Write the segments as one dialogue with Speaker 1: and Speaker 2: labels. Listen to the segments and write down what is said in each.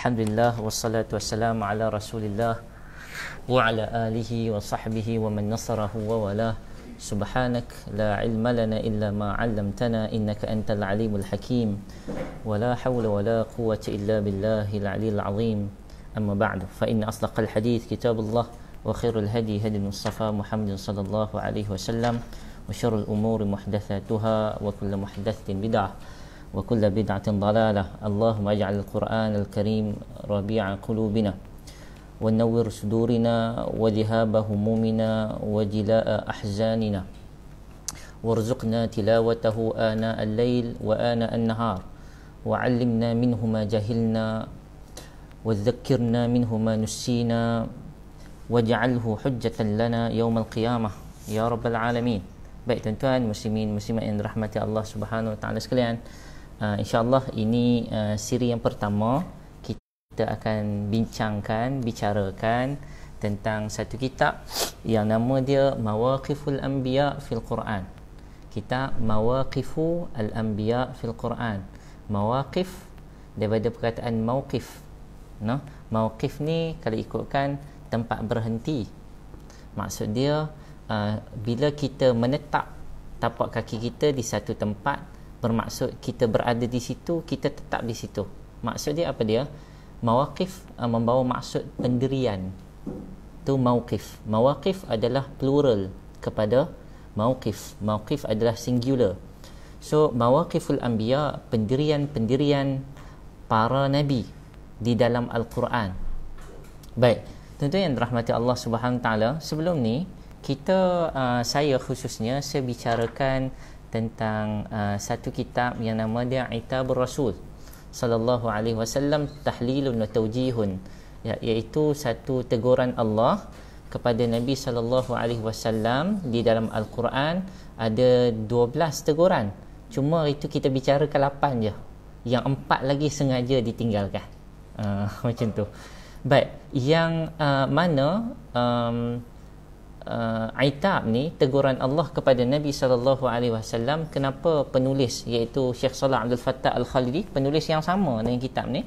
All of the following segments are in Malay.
Speaker 1: Alhamdulillah wassalatu wassalamu ala Rasulillah wa ala alihi wa sahbihi wa man nasarahu wa wala. Subhanak la ilma lana illa ma 'allamtana innaka antal alimul hakim. Wa la hawla wa la quwwata illa billahil aliyyil azim. Amma ba'du, fa inna asdaqal hadits kitabullah wa khairul hadi hadi Mustafa Muhammadin sallallahu alaihi wasallam wa syarrul umuri muhdatsatuha wa kullu muhdatsatin bid'ah wa kullu bid'atin dhalalah. Allahumma ij'al al-Qur'an al-Karim rabi'a qulubina wa nawwir sudurina wa dhihaba humumina wa jilaa ahzanina warzuqna tilawatahu ana al-lail wa ana an-nahar wa 'allimna minhu ma jahilna wa dhakkirna minhu ma nussina waj'alhu hujjatan lana yaumal qiyamah ya rabbal alamin. Baik tuan-tuan muslimin muslimat yang dirahmati Allah Subhanahu wa taala sekalian, insya-Allah ini siri yang pertama kita akan bicarakan tentang satu kitab yang nama dia Mawaqiful Anbiya fil Quran. Kitab Mawaqifu al-Anbiya fil Quran. Mawaqif daripada perkataan mauqif. Mauqif ni kalau ikutkan tempat berhenti. Maksud dia bila kita menetap tapak kaki kita di satu tempat, bermaksud kita berada di situ, kita tetap di situ. Maksud dia apa dia? Mawaqif membawa maksud pendirian. Tu mauqif. Mawaqif adalah plural kepada mauqif. Mauqif adalah singular. So mawaqiful anbiya, pendirian-pendirian para nabi di dalam Al-Quran. Baik, tentu yang dirahmati Allah Subhanahu Wa Taala, sebelum ni kita saya khususnya saya bicarakan tentang satu kitab yang nama dia Itabur Rasul sallallahu alaihi wasallam tahlilun wa tawjihun, iaitu satu teguran Allah kepada Nabi sallallahu alaihi wasallam di dalam Al-Quran. Ada 12 teguran, cuma itu kita bicarakan 8 je, yang 4 lagi sengaja ditinggalkan. Macam tu. Baik, yang mana Aitab ni teguran Allah kepada Nabi sallallahu alaihi wasallam. Kenapa penulis iaitu Syekh Salah Abdul Fattah Al-Khalidi, penulis yang sama dengan kitab ni,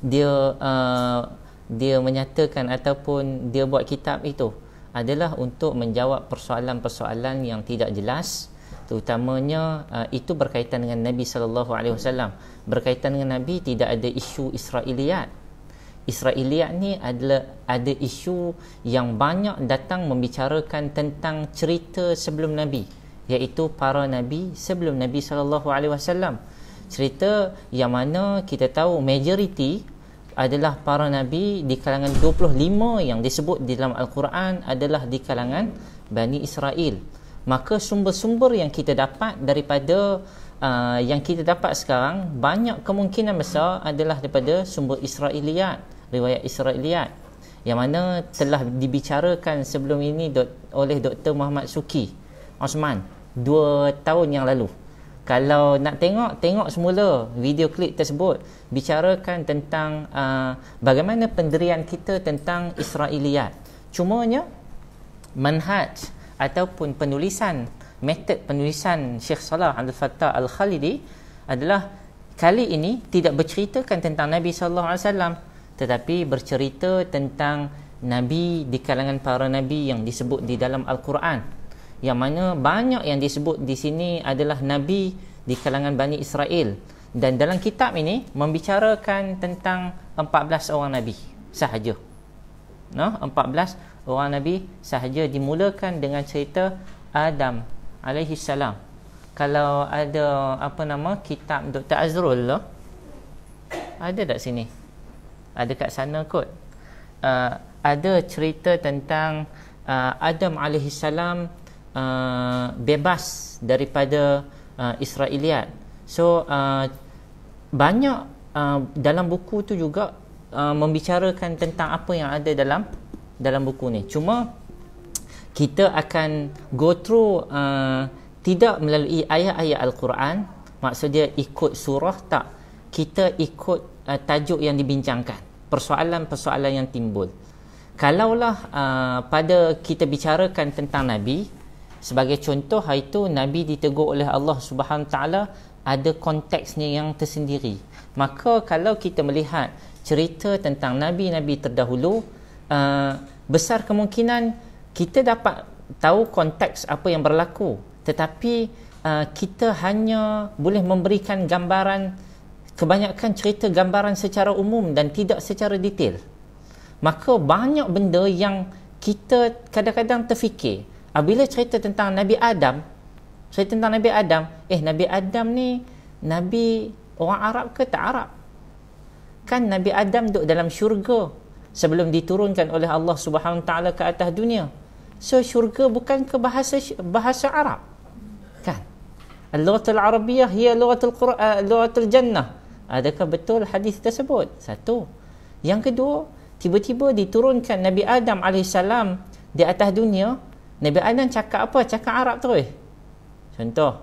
Speaker 1: dia menyatakan ataupun dia buat kitab itu adalah untuk menjawab persoalan-persoalan yang tidak jelas, terutamanya itu berkaitan dengan Nabi sallallahu alaihi wasallam. Berkaitan dengan Nabi tidak ada isu Israiliyat. Israiliyat ni ada isu yang banyak datang membicarakan tentang cerita sebelum Nabi, iaitu para Nabi sebelum Nabi sallallahu alaihi wasallam. Cerita yang mana kita tahu majoriti adalah para Nabi di kalangan 25 yang disebut di dalam Al-Quran adalah di kalangan Bani Israel. Maka sumber-sumber yang kita dapat daripada yang kita dapat sekarang banyak kemungkinan besar adalah daripada sumber Israiliyat, riwayat Israiliyat, yang mana telah dibicarakan sebelum ini oleh Dr. Muhammad Suki Osman 2 tahun yang lalu. Kalau nak tengok semula video klip tersebut, bicarakan tentang bagaimana pendirian kita tentang Israiliyat. Cumanya manhaj ataupun metod penulisan Syekh Salah Abdul Fattah Al-Khalidi adalah kali ini tidak berceritakan tentang Nabi sallallahu alaihi wasallam, tetapi bercerita tentang nabi di kalangan para nabi yang disebut di dalam Al-Quran, yang mana banyak yang disebut di sini adalah nabi di kalangan Bani Israel. Dan dalam kitab ini membicarakan tentang 14 orang nabi sahaja. 14 orang nabi sahaja, dimulakan dengan cerita Adam alaihi salam. Kalau ada kitab Dr. Azrul lah, ada tak sini? Ada kat sana kot. Ada cerita tentang Adam alaihi salam bebas daripada Israiliyat. So banyak dalam buku tu juga membicarakan tentang apa yang ada dalam buku ni. Cuma kita akan go through tidak melalui ayat-ayat Al-Quran, maksud dia ikut surah, tak. Kita ikut tajuk yang dibincangkan, persoalan-persoalan yang timbul. Kalaulah pada kita bicarakan tentang Nabi, sebagai contoh, hari itu Nabi ditegur oleh Allah Subhanahu Taala ada konteksnya yang tersendiri. Maka kalau kita melihat cerita tentang nabi-nabi terdahulu, besar kemungkinan kita dapat tahu konteks apa yang berlaku, tetapi kita hanya boleh memberikan gambaran, kebanyakan cerita gambaran secara umum dan tidak secara detail. Maka banyak benda yang kita kadang-kadang terfikir apabila cerita tentang Nabi Adam. Cerita tentang Nabi Adam, Nabi Adam ni Nabi orang Arab ke tak Arab? Kan Nabi Adam duduk dalam syurga sebelum diturunkan oleh Allah Subhanahu Wa Taala ke atas dunia. So syurga bukan ke bahasa Arab, kan? Al-lughatul Arabiyyah hiya lughatul Quran, lughatul jannah. Adakah betul hadis tersebut? Satu. Yang kedua, tiba-tiba diturunkan Nabi Adam AS di atas dunia. Nabi Adam cakap apa? Cakap Arab terus. Contoh,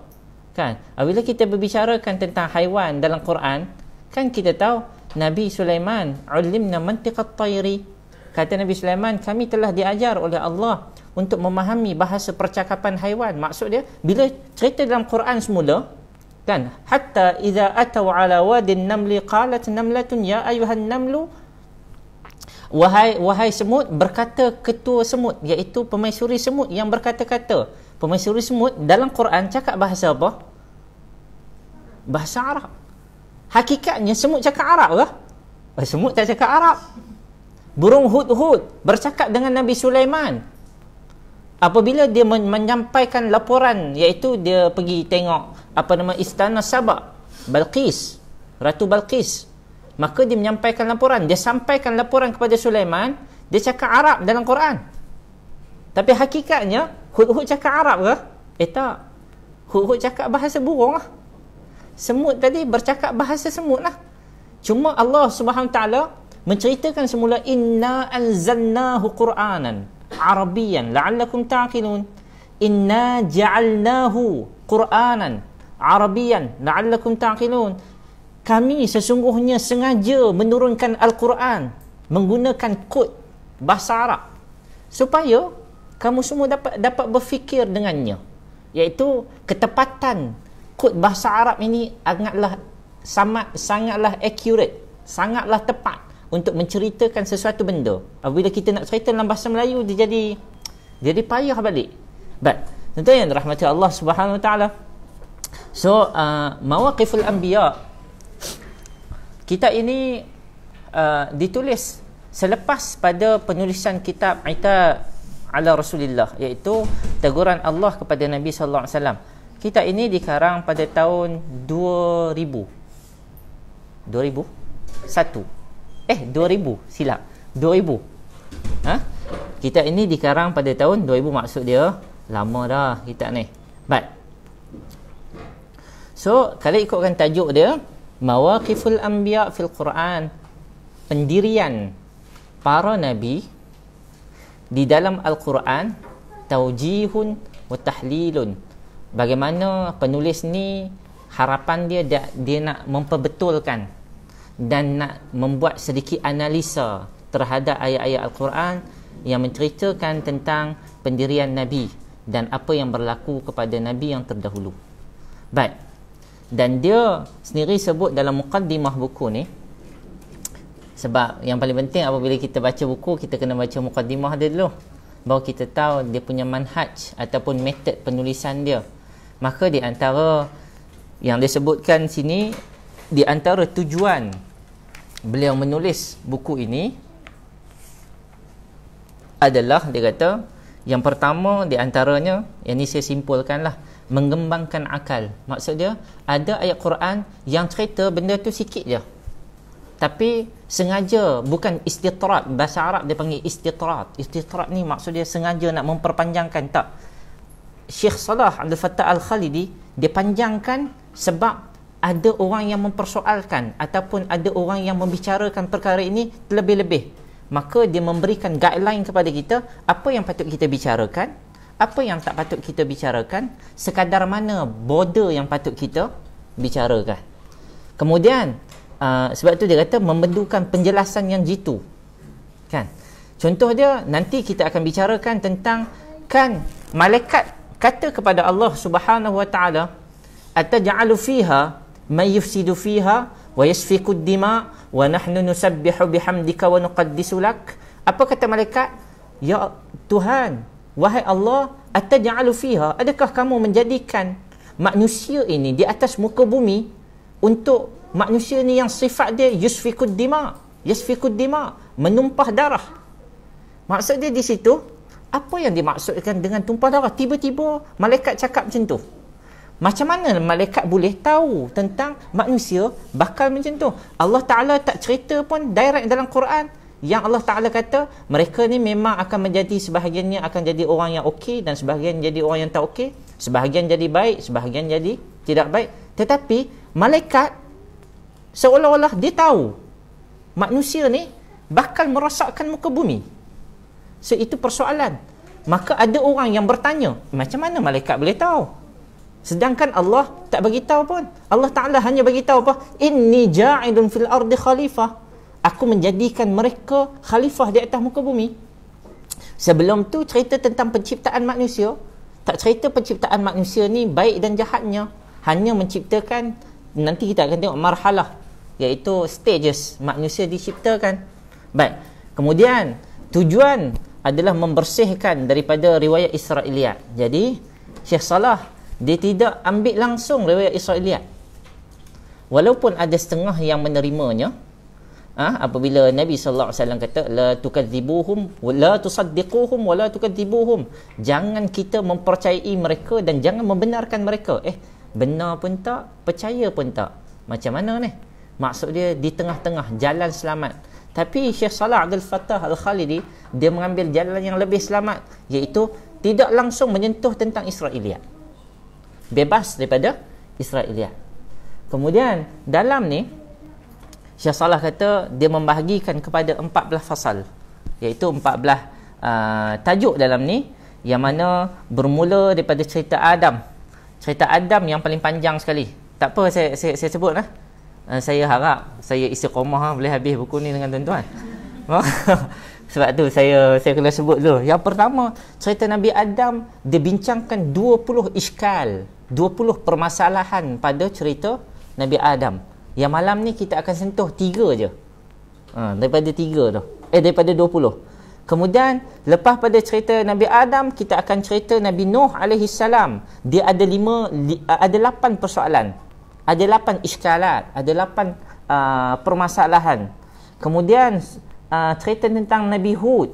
Speaker 1: kan? Apabila kita berbicarakan tentang haiwan dalam Quran, kan kita tahu Nabi Sulaiman ulimna mantiqat tayri. Kata Nabi Sulaiman, kami telah diajar oleh Allah untuk memahami bahasa percakapan haiwan. Maksud dia, bila cerita dalam Quran semula, kan, hatta idza ataw ala wadin namli qalat namlatun ya ayuhan namlu, wahai semut, berkata ketua semut, iaitu pemaisuri semut yang berkata-kata. Pemaisuri semut dalam Quran cakap bahasa apa? Bahasa Arab. Hakikatnya semut cakap Arab ke? Semut tak cakap Arab. Burung hudhud bercakap dengan Nabi Sulaiman apabila dia menyampaikan laporan, iaitu dia pergi tengok istana Sabak, Balqis, Ratu Balqis. Maka dia menyampaikan laporan, dia sampaikan laporan kepada Sulaiman, dia cakap Arab dalam Quran. Tapi hakikatnya hudhud cakap Arab ke? Tak. Hudhud cakap bahasa burung lah. Semut tadi bercakap bahasa semut lah. Cuma Allah Subhanahu Wa Taala menceritakan semula, inna anzalnahu Qur'anan Arabiyan la'allakum ta'qilun. Inna ja'alnahu Qur'anan Arabiyan la'allakum ta'qilun. Kami sesungguhnya sengaja menurunkan Al-Quran menggunakan kod bahasa Arab supaya kamu semua dapat berfikir dengannya, iaitu ketepatan kod bahasa Arab ini sangatlah accurate, sangatlah tepat untuk menceritakan sesuatu benda. Apabila kita nak cerita dalam bahasa Melayu, dia jadi payah balik. Tentu yang dirahmati Allah Subhanahu Wa Taala. So Mawaqiful Anbiya, kitab ini ditulis selepas pada penulisan kitab Itab ala Rasulillah, iaitu teguran Allah kepada Nabi sallallahu alaihi wasallam. Kitab ini dikarang pada tahun 2000. 2000. Kitab ini dikarang pada tahun 2000. Maksud dia lama dah kitab ni. So kalau ikutkan tajuk dia, Mawaqiful Anbiya fil Quran, pendirian para nabi di dalam Al-Quran, taujihun wa tahlilun. Bagaimana penulis ni harapan dia nak memperbetulkan dan nak membuat sedikit analisa terhadap ayat-ayat Al-Quran yang menceritakan tentang pendirian Nabi dan apa yang berlaku kepada Nabi yang terdahulu. Dan dia sendiri sebut dalam muqaddimah buku ni, sebab yang paling penting apabila kita baca buku, kita kena baca muqaddimah dia dulu, baru kita tahu dia punya manhaj ataupun metod penulisan dia. Maka di antara yang disebutkan sini, di antara tujuan beliau menulis buku ini adalah, dia kata, yang pertama di antaranya, yang ini saya simpulkanlah, mengembangkan akal. Maksud dia, ada ayat Quran yang cerita benda tu sikit je, tapi sengaja, bukan istitrat. Bahasa Arab dia panggil istitrat. Istitrat ni maksud dia sengaja nak memperpanjangkan. Tak. Syekh Salah Abdul Fattah Al-Khalidi, dia panjangkan sebab ada orang yang mempersoalkan ataupun ada orang yang membicarakan perkara ini terlebih-lebih. Maka dia memberikan guideline kepada kita, apa yang patut kita bicarakan, apa yang tak patut kita bicarakan, sekadar mana border yang patut kita bicarakan. Kemudian sebab tu dia kata membentukkan penjelasan yang jitu, kan. Contoh dia nanti kita akan bicarakan tentang, kan, malaikat kata kepada Allah Subhanahu Wa Taala, ataj'alu fiha man yufsidu fiha wa yasfiku ad-dima wa nahnu nusabbihu bihamdika wa nuqaddisu lak. Apa kata malaikat? Ya Tuhan, wahai Allah, ataj'alu fiha, adakah kamu menjadikan manusia ini di atas muka bumi untuk manusia ni yang sifat dia yasfikud dima, menumpah darah. Maksud dia di situ, apa yang dimaksudkan dengan tumpah darah? Tiba-tiba malaikat cakap macam tu. Macam mana malaikat boleh tahu tentang manusia bakal macam tu? Allah Ta'ala tak cerita pun direct dalam Quran. Yang Allah Ta'ala kata, mereka ni memang akan menjadi, sebahagiannya akan jadi orang yang okey dan sebahagian jadi orang yang tak okey. Sebahagian jadi baik, sebahagian jadi tidak baik. Tetapi malaikat seolah-olah dia tahu manusia ni bakal merosakkan muka bumi. So itu persoalan. Maka ada orang yang bertanya, macam mana malaikat boleh tahu? Sedangkan Allah tak bagi tahu pun. Allah Ta'ala hanya bagi tahu apa? Inni ja'idun fil ardi khalifah. Aku menjadikan mereka khalifah di atas muka bumi. Sebelum tu cerita tentang penciptaan manusia. Tak cerita penciptaan manusia ni baik dan jahatnya. Hanya menciptakan, nanti kita akan tengok marhalah, iaitu stages manusia diciptakan. Baik. Kemudian tujuan adalah membersihkan daripada riwayat Israiliyat. Jadi Syekh Salah dia tidak ambil langsung riwayat Israiliyat. Walaupun ada setengah yang menerimanya. Apabila Nabi sallallahu alaihi wasallam kata la tukadzibuhum wa la tusaddiquhum wa la tukadzibuhum, jangan kita mempercayai mereka dan jangan membenarkan mereka. Benar pun tak, percaya pun tak. Macam mana ni? Maksud dia di tengah-tengah jalan selamat. Tapi Syekh Salah Abdul Fattah Al-Khalidi dia mengambil jalan yang lebih selamat, iaitu tidak langsung menyentuh tentang Israiliyat. Bebas daripada Israiliyat. Kemudian dalam ni Syekh Salah kata dia membahagikan kepada 14 fasal, iaitu 14 tajuk dalam ni, yang mana bermula daripada cerita Adam. Cerita Adam yang paling panjang sekali. Tak apa saya sebut lah. Saya harap saya istiqamah boleh habis buku ni dengan tuan-tuan. Sebab tu saya kena sebut dulu. Yang pertama, cerita Nabi Adam dia bincangkan 20 iskal, 20 permasalahan pada cerita Nabi Adam. Yang malam ni kita akan sentuh 3 je. Daripada 3 tu. Daripada 20. Kemudian lepas pada cerita Nabi Adam, kita akan cerita Nabi Nuh alaihi salam. Dia ada 8 persoalan. Ada 8 iskalat, ada 8 permasalahan. Kemudian cerita tentang Nabi Hud.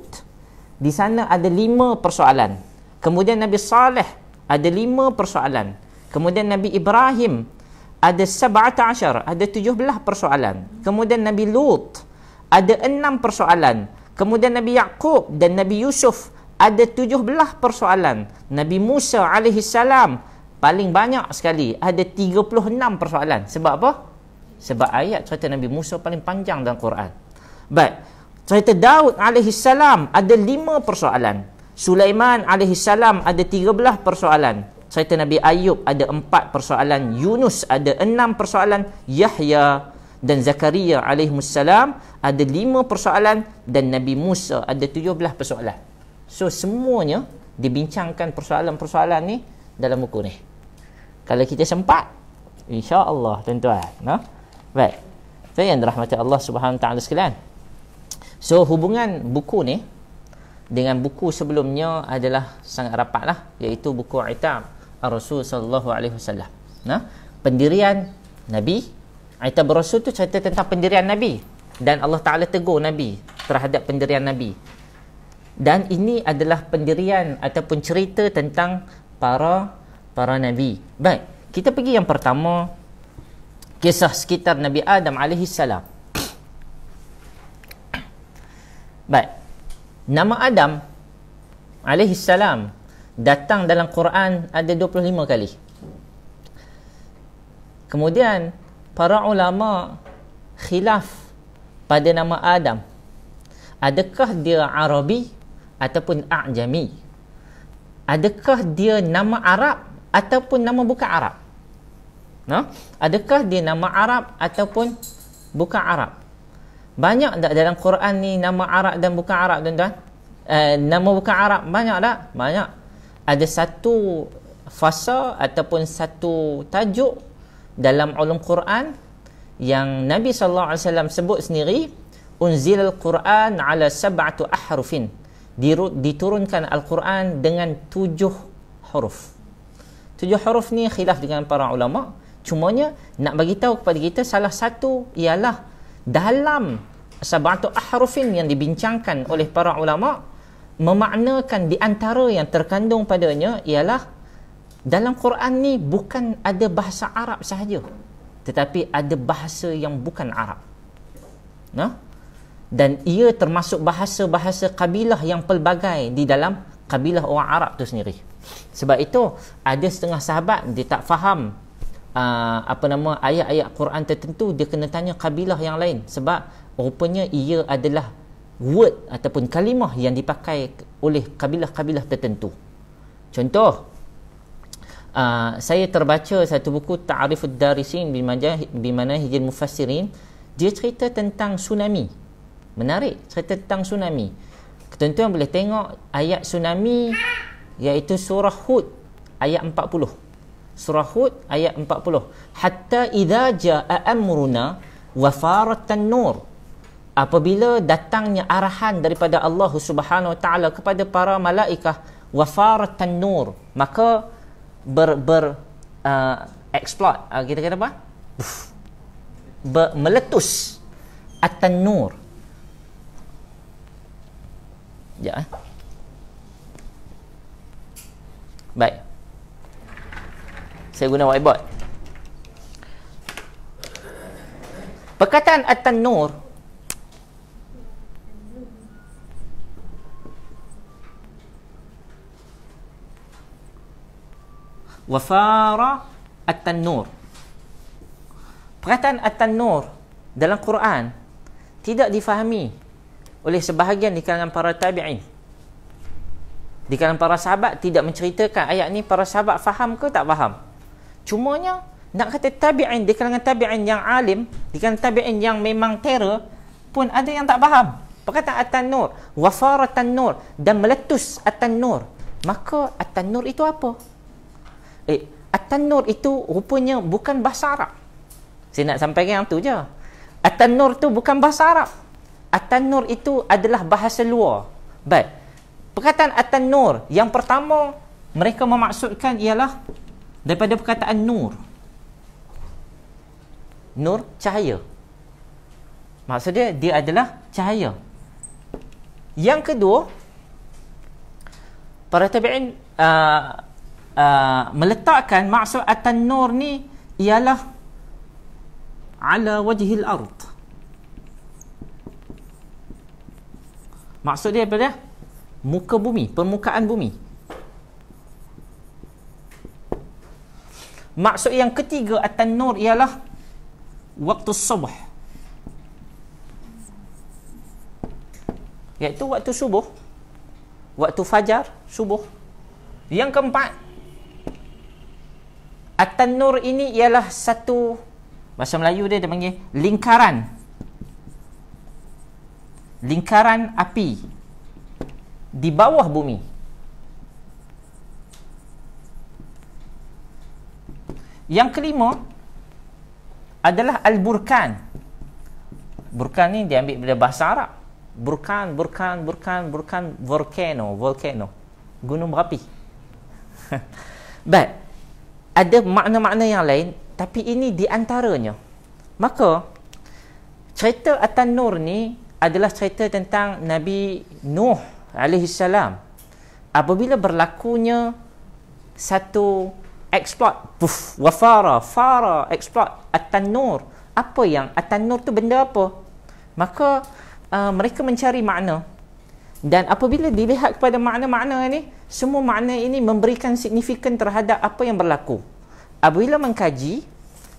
Speaker 1: Di sana ada 5 persoalan. Kemudian Nabi Saleh ada 5 persoalan. Kemudian Nabi Ibrahim ada 17, ada 17 persoalan. Kemudian Nabi Lut ada 6 persoalan. Kemudian Nabi Yaqub dan Nabi Yusuf ada 17 persoalan. Nabi Musa alaihi salam paling banyak sekali, ada 36 persoalan. Sebab apa? Sebab ayat cerita Nabi Musa paling panjang dalam Quran. Baik. Cerita Daud alaihi salam ada 5 persoalan. Sulaiman alaihi salam ada 13 persoalan. Cerita Nabi Ayub ada 4 persoalan. Yunus ada 6 persoalan. Yahya dan Zakaria alaihissalam ada 5 persoalan. Dan Nabi Musa ada 17 persoalan. So semuanya dibincangkan persoalan-persoalan ni dalam buku ni. Kalau kita sempat, insya-Allah tuan-tuan. Baik. Saya yang dirahmati Allah Subhanahu Wa Taala sekalian. So hubungan buku ni dengan buku sebelumnya adalah sangat rapat lah, iaitu buku Itab Ar-Rasul sallallahu alaihi wasallam. Pendirian Nabi. Itab Ar-Rasul tu cerita tentang pendirian Nabi dan Allah Taala tegur Nabi terhadap pendirian Nabi. Dan ini adalah pendirian ataupun cerita tentang para nabi. Baik, kita pergi yang pertama, kisah sekitar Nabi Adam alaihi salam. Baik. Nama Adam alaihi salam datang dalam Quran ada 25 kali. Kemudian para ulama khilaf pada nama Adam. Adakah dia Arabi ataupun A'jami? Adakah dia nama Arab ataupun nama bukan Arab? Adakah dia nama Arab ataupun bukan Arab? Banyak tak dalam Quran ni nama Arab dan bukan Arab, tuan-tuan? Nama bukan Arab banyak tak? Banyak. Ada satu fasa ataupun satu tajuk dalam ulum Quran yang Nabi sallallahu alaihi wasallam sebut sendiri, unzilal Quran ala sab'atu ahrufin, diturunkan Al-Quran dengan 7 huruf. 7 huruf ni khilaf dengan para ulama. Cumanya nak bagi tahu kepada kita, salah satu ialah dalam sab'atu ahrufin yang dibincangkan oleh para ulama, memaknakan di antara yang terkandung padanya ialah dalam Quran ni bukan ada bahasa Arab sahaja, tetapi ada bahasa yang bukan Arab. Nah, dan ia termasuk bahasa-bahasa kabilah yang pelbagai di dalam kabilah orang Arab tu sendiri. Sebab itu ada setengah sahabat dia tak faham ayat-ayat Quran tertentu, dia kena tanya kabilah yang lain, sebab rupanya ia adalah word ataupun kalimah yang dipakai oleh kabilah-kabilah tertentu. Contoh, saya terbaca satu buku Ta'rifud Darisin bi Manahijil Mufassirin. Dia cerita tentang tsunami. Menarik, cerita tentang tsunami. Tuan-tuan boleh tengok ayat tsunami, iaitu surah Hud ayat 40. Surah Hud ayat 40. Hatta idza jaa amruna wa faratan nur. Apabila datangnya arahan daripada Allah Subhanahu wa taala kepada para malaikat, wa faratan nur, maka explode, kita kata apa? Meletus at-tanur. Ya. Baik. Saya guna whiteboard. Perkataan at-tanur wafara at-tanur. Perkataan at-tanur dalam Quran tidak difahami oleh sebahagian di kalangan para tabi'in. Di kalangan para sahabat tidak menceritakan ayat ni para sahabat faham ke tak faham. Cumanya nak kata tabi'in, di kalangan tabi'in yang alim, di kalangan tabi'in yang memang terror pun ada yang tak faham. Perkataan at-tanur, wafara at-tanur, dan meletus at-tanur. Maka at-tanur itu apa? At-tanur itu rupanya bukan bahasa Arab. Saya nak sampaikan yang tu je. At-tanur tu bukan bahasa Arab. At-tanur itu adalah bahasa luar. Baik. Perkataan at-tanur yang pertama mereka memaksudkan ialah daripada perkataan nur. Nur, cahaya. Maksudnya dia adalah cahaya. Yang kedua, para tabi'in meletakkan maksud at-tanur ni ialah ala wajhil ard. Maksud dia apa dia? Muka bumi, permukaan bumi. Maksud yang ketiga at-tanur ialah waktu subuh, iaitu waktu subuh, waktu fajar, subuh. Yang keempat, at-tanur ini ialah satu, bahasa Melayu dia panggil lingkaran. Lingkaran api di bawah bumi. Yang kelima adalah al-burkan. Burkan ni diambil dari bahasa Arab. Burkan, volcano. Gunung berapi. Baik. Ada makna-makna yang lain, tapi ini di antaranya. Maka cerita at-tanur ni adalah cerita tentang Nabi Nuh alaihi salam. Apabila berlakunya satu explode, fara explode at-tanur. Apa yang at-tanur tu benda apa? Maka mereka mencari makna, dan apabila dilihat kepada makna-makna ni, semua makna ini memberikan signifikan terhadap apa yang berlaku. Apabila mengkaji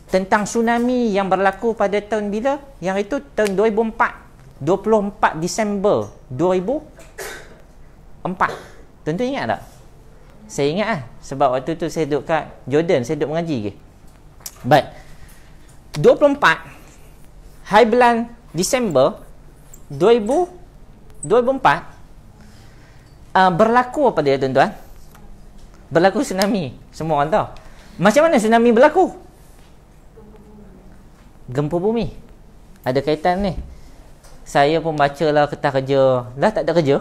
Speaker 1: tentang tsunami yang berlaku pada tahun bila, yang itu tahun 2004, 24 Disember 2004. Tentu ingat tak? Saya ingat lah, sebab waktu tu saya duduk kat Jordan, saya duduk mengaji ke. Baik, 24 hari bulan Disember 2004, berlaku apa dia tuan-tuan? Berlaku tsunami. Semua orang tahu. Macam mana tsunami berlaku? Gempa bumi. Ada kaitan ni. Saya pun bacalah kertas kerja. Dah tak ada kerja.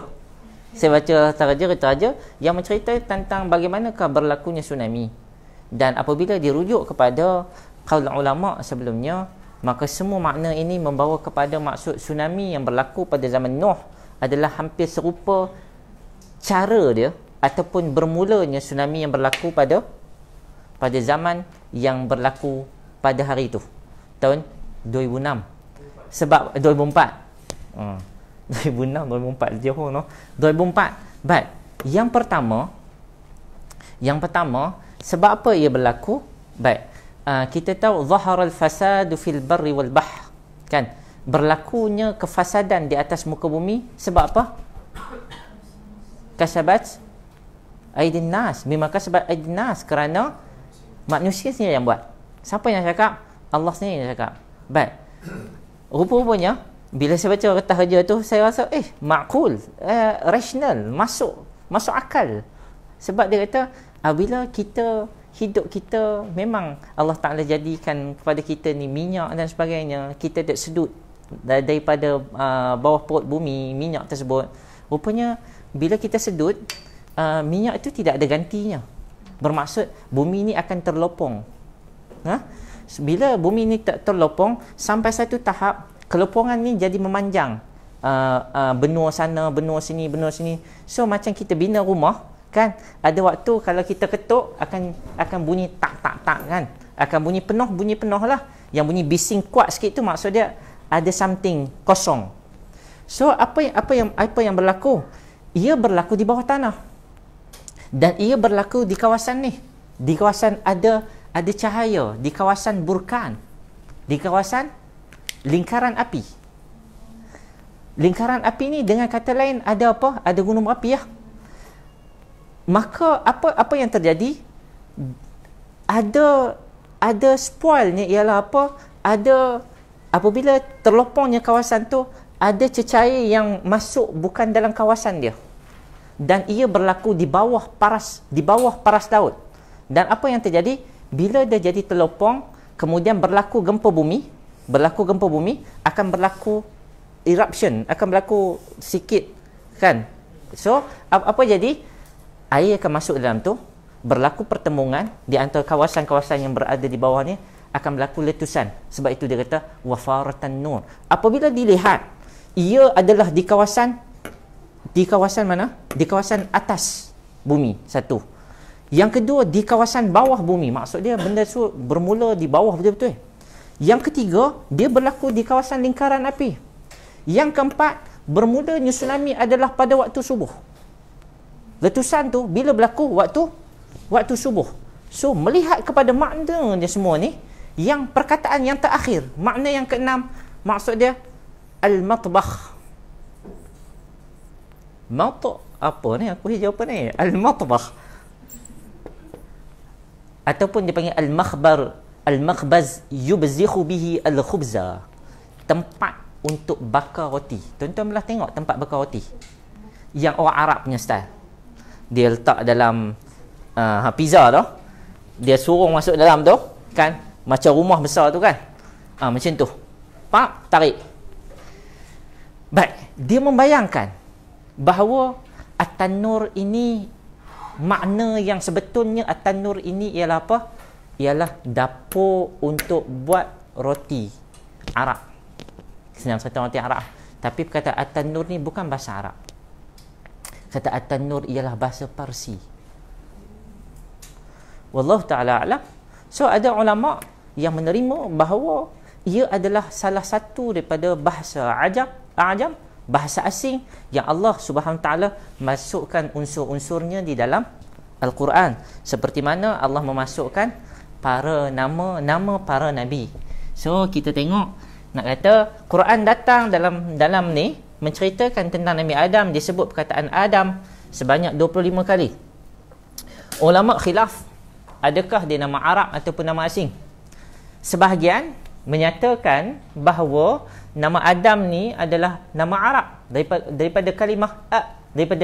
Speaker 1: Saya baca kertas kerja yang menceritakan tentang bagaimanakah berlakunya tsunami. Dan apabila dirujuk kepada qaul ulama sebelumnya, maka semua makna ini membawa kepada maksud tsunami yang berlaku pada zaman Nuh adalah hampir serupa cara dia ataupun bermulanya tsunami yang berlaku pada zaman yang berlaku pada hari itu, tahun 2006. Sebab 2004. 2006 2004 jauh no. 2004. But yang pertama sebab apa ia berlaku? Baik. Kita tahu zaharal fasadu fil barri wal bahr, kan? Berlakunya kefasadan di atas muka bumi sebab apa? Kasabat aidin nas, memang kasabat aidin nas, kerana manusia sendiri yang buat. Siapa yang cakap? Allah sendiri yang cakap. Baik. Rupa-rupanya bila saya baca kertas kerja tu, saya rasa makul, rasional, masuk akal. Sebab dia kata bila hidup kita memang Allah Ta'ala jadikan kepada kita ni minyak dan sebagainya, kita tak sedut daripada bawah perut bumi minyak tersebut. Rupanya bila kita sedut, minyak itu tidak ada gantinya. Bermaksud bumi ni akan terlopong. Bila bumi ni terlopong sampai satu tahap, kelopongan ni jadi memanjang, benua sana, benua sini. So macam kita bina rumah, kan, ada waktu kalau kita ketuk akan bunyi tak kan, akan bunyi penuh lah. Yang bunyi bising kuat sikit tu maksud dia ada something kosong. So apa yang berlaku? Ia berlaku di bawah tanah, dan ia berlaku di kawasan ni, di kawasan ada cahaya, di kawasan burkan, di kawasan lingkaran api. Lingkaran api ni dengan kata lain ada apa? Ada gunung api ya. Maka apa yang terjadi? Ada spoilnya, ialah apa? Apabila terlopongnya kawasan tu, ada cecair yang masuk bukan dalam kawasan dia. Dan ia berlaku di bawah paras laut. Dan apa yang terjadi? Bila dia jadi terlopong, kemudian berlaku gempa bumi, akan berlaku eruption, akan berlaku sikit, kan? So apa jadi? Air akan masuk dalam tu, berlaku pertemuan di antara kawasan-kawasan yang berada di bawah ni, akan berlaku letusan. Sebab itu dia kata wafaratan nur. Apabila dilihat, ia adalah di kawasan mana? Di kawasan atas bumi, satu. Yang kedua, di kawasan bawah bumi. Maksud dia benda tu bermula di bawah betul-betul. Yang ketiga, dia berlaku di kawasan lingkaran api. Yang keempat, bermulanya tsunami adalah pada waktu subuh. Letusan tu bila berlaku waktu subuh. So melihat kepada maknanya semua ni, yang perkataan yang terakhir, makna yang keenam, maksud dia al-matbakh. Apa ni? Aku hijau apa ni? Al-matbakh. Ataupun dia panggil al-makhbar, al-makhbaz yubzikhu bihi al-khubza. Tempat untuk bakar roti. Tuan-tuan belah tengok tempat bakar roti yang orang Arab punya style. Dia letak dalam pizza tu, dia suruh masuk dalam tu, kan, macam rumah besar tu kan, macam tu, tarik. Baik, dia membayangkan bahawa at-tanur ini, makna yang sebetulnya at-tanur ini ialah apa? Ialah dapur untuk buat roti Arab. Senang cerita roti Arab. Tapi perkataan at-tanur ni bukan bahasa Arab. Kata at-tanur ialah bahasa Parsi. Wallahu ta'ala a'lam. So ada ulama yang menerima bahawa ia adalah salah satu daripada bahasa ajam, bahasa asing yang Allah Subhanahu ta'ala masukkan unsur-unsurnya di dalam Al-Quran. Seperti mana Allah memasukkan para nama para nabi. So kita tengok, nak kata Quran datang dalam ni menceritakan tentang Nabi Adam, disebut perkataan Adam sebanyak 25 kali. Ulama khilaf, adakah dia nama Arab ataupun nama asing? Sebahagian menyatakan bahawa nama Adam ni adalah nama Arab daripada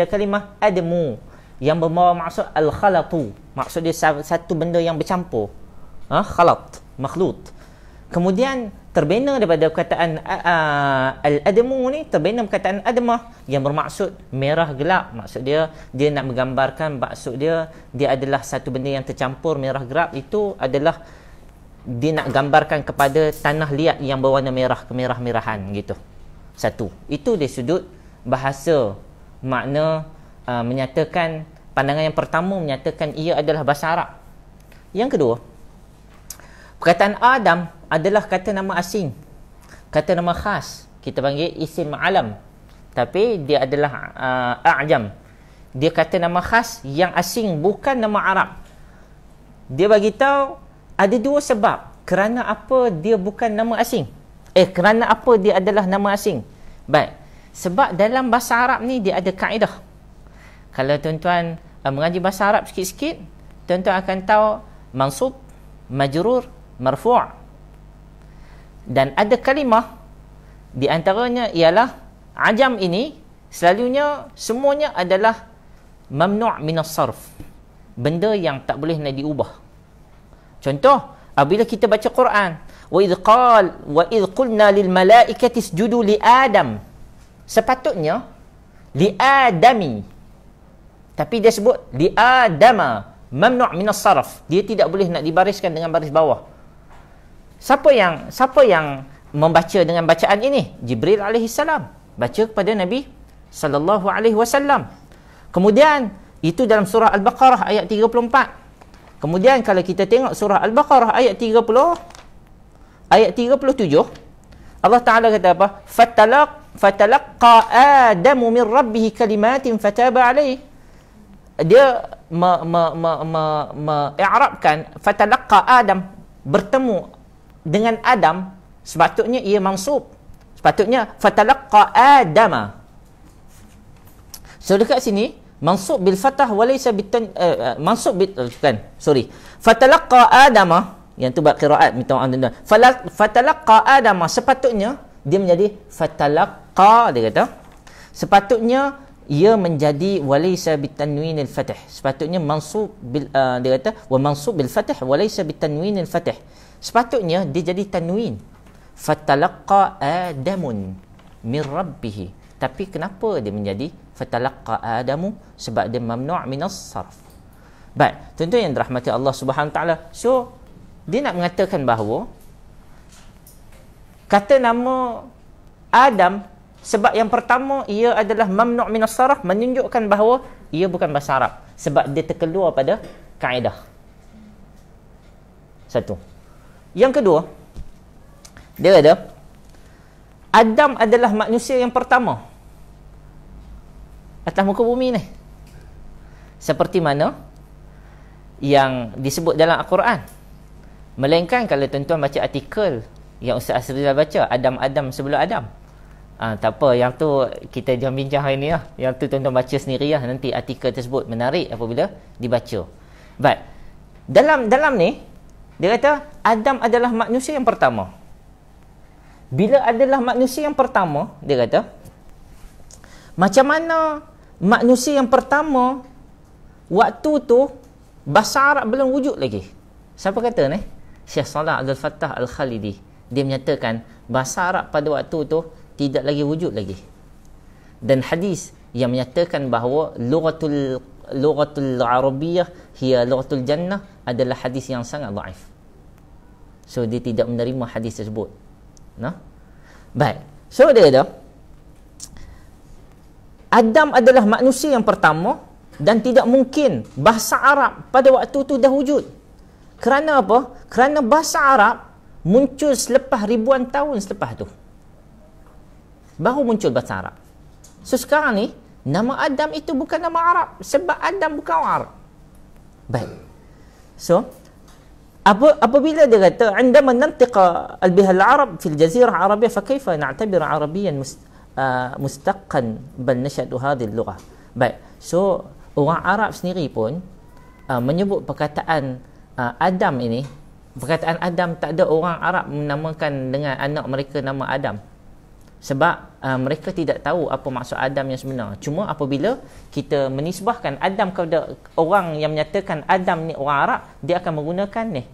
Speaker 1: kalimah Adamu. yang membawa maksud al-khalatu. Maksud dia satu benda yang bercampur. Khalat, makhlut. Kemudian terbina daripada perkataan al-admu ni, terbina perkataan admah yang bermaksud merah gelap. Maksud dia nak menggambarkan, maksud dia adalah satu benda yang tercampur merah gelap. Itu adalah dia nak gambarkan kepada tanah liat yang berwarna merah, kemerah-merahan gitu. Satu. Itu dari sudut bahasa, makna menyatakan, pandangan yang pertama menyatakan ia adalah bahasa Arab. Yang kedua, perkataan Adam adalah kata nama asing, kata nama khas. Kita panggil isim alam, tapi dia adalah a'jam. Dia kata nama khas yang asing, bukan nama Arab. Dia bagi tahu ada dua sebab kerana apa dia bukan nama asing. Kerana apa dia adalah nama asing. Baik, sebab dalam bahasa Arab ni dia ada kaedah. Kalau tuan-tuan mengaji bahasa Arab sikit-sikit, tuan-tuan akan tahu mansub, majrur, marfu'. Dan ada kalimah di antaranya ialah ajam ini selalunya semuanya adalah mamnu' minas sarf. Benda yang tak boleh nak diubah. Contoh, apabila kita baca Quran, wa idh qulna lil malaikati isjudu li Adam. Sepatutnya li Adami. Tapi dia sebut li Adama, mamnu' minas sarf. Dia tidak boleh nak dibariskan dengan baris bawah. Siapa yang membaca dengan bacaan ini? Jibril alaihi salam baca kepada Nabi sallallahu alaihi wasallam. Kemudian itu dalam surah Al-Baqarah ayat 34. Kemudian kalau kita tengok surah Al-Baqarah ayat 37, Allah Taala kata apa? Fatalaqqa Adamu min rabbih kalimatin fataba alaihi. Dia i'rabkan fatalaqqa Adam, bertemu dengan Adam, sepatutnya ia mansub. Sepatutnya fatalaqqa Adama. So dekat sini mansub bil fathah walaysa mansub bil fatalaqqa Adama, yang tu bab qiraat, minta maaf tuan-tuan. Fatalaqqa Adama, sepatutnya dia menjadi fatalaqqa, dia kata sepatutnya ia menjadi walaysa bitanwinil fath. Sepatutnya mansub bil dia kata wa mansub bil fath walaysa bitanwinil fath. Sepatutnya dia jadi tanwin. Fatalaqqa Adamun min rabbih. Tapi kenapa dia menjadi fatalaqqa Adamu? Sebab dia mamnu' minas sarf. Baik, tuan-tuan yang dirahmati Allah Subhanahu Wa Taala. So dia nak mengatakan bahawa kata nama Adam, sebab yang pertama ia adalah mamnu' minas sarf, menunjukkan bahawa ia bukan bahasa Arab, sebab dia terkeluar pada kaedah. Satu. Yang kedua, dia ada Adam adalah manusia yang pertama atas muka bumi ni. Seperti mana yang disebut dalam Al-Quran. Melainkan kalau tuan-tuan baca artikel yang Ustaz Asrila baca, Adam sebelum Adam. Tak apa, yang tu kita jangan bincang hari ni lah. Yang tu tuan-tuan baca sendiri lah. Nanti artikel tersebut menarik apabila dibaca. Baik. Dalam ni, dia kata Adam adalah manusia yang pertama. Bila adalah manusia yang pertama, dia kata, macam mana manusia yang pertama waktu tu bahasa Arab belum wujud lagi? Siapa kata ni? Syekh Salah Abdul Fattah Al-Khalidi. Dia menyatakan bahasa Arab pada waktu tu tidak lagi wujud lagi. Dan hadis yang menyatakan bahawa lughatul Arabiyyah hiya lughatul jannah adalah hadis yang sangat dhaif. So dia tidak menerima hadis tersebut. Nah. Baik. So dia kata Adam adalah manusia yang pertama dan tidak mungkin bahasa Arab pada waktu tu dah wujud. Kerana apa? Kerana bahasa Arab muncul selepas ribuan tahun selepas tu. Baru muncul bahasa Arab. So sekarang ni nama Adam itu bukan nama Arab, sebab Adam bukan orang Arab. Baik. So apabila dia kata عندما ننطق بها العرب في الجزيرة العربية فكيف نعتبر عربيا مستقا بل نشهد هذه اللغة. Baik. So orang Arab sendiri pun menyebut perkataan Adam ini, perkataan Adam, tak ada orang Arab menamakan dengan anak mereka nama Adam. Sebab mereka tidak tahu apa maksud Adam yang sebenar. Cuma apabila kita menisbahkan Adam kepada orang yang menyatakan Adam ni orang Arab, dia akan menggunakan ni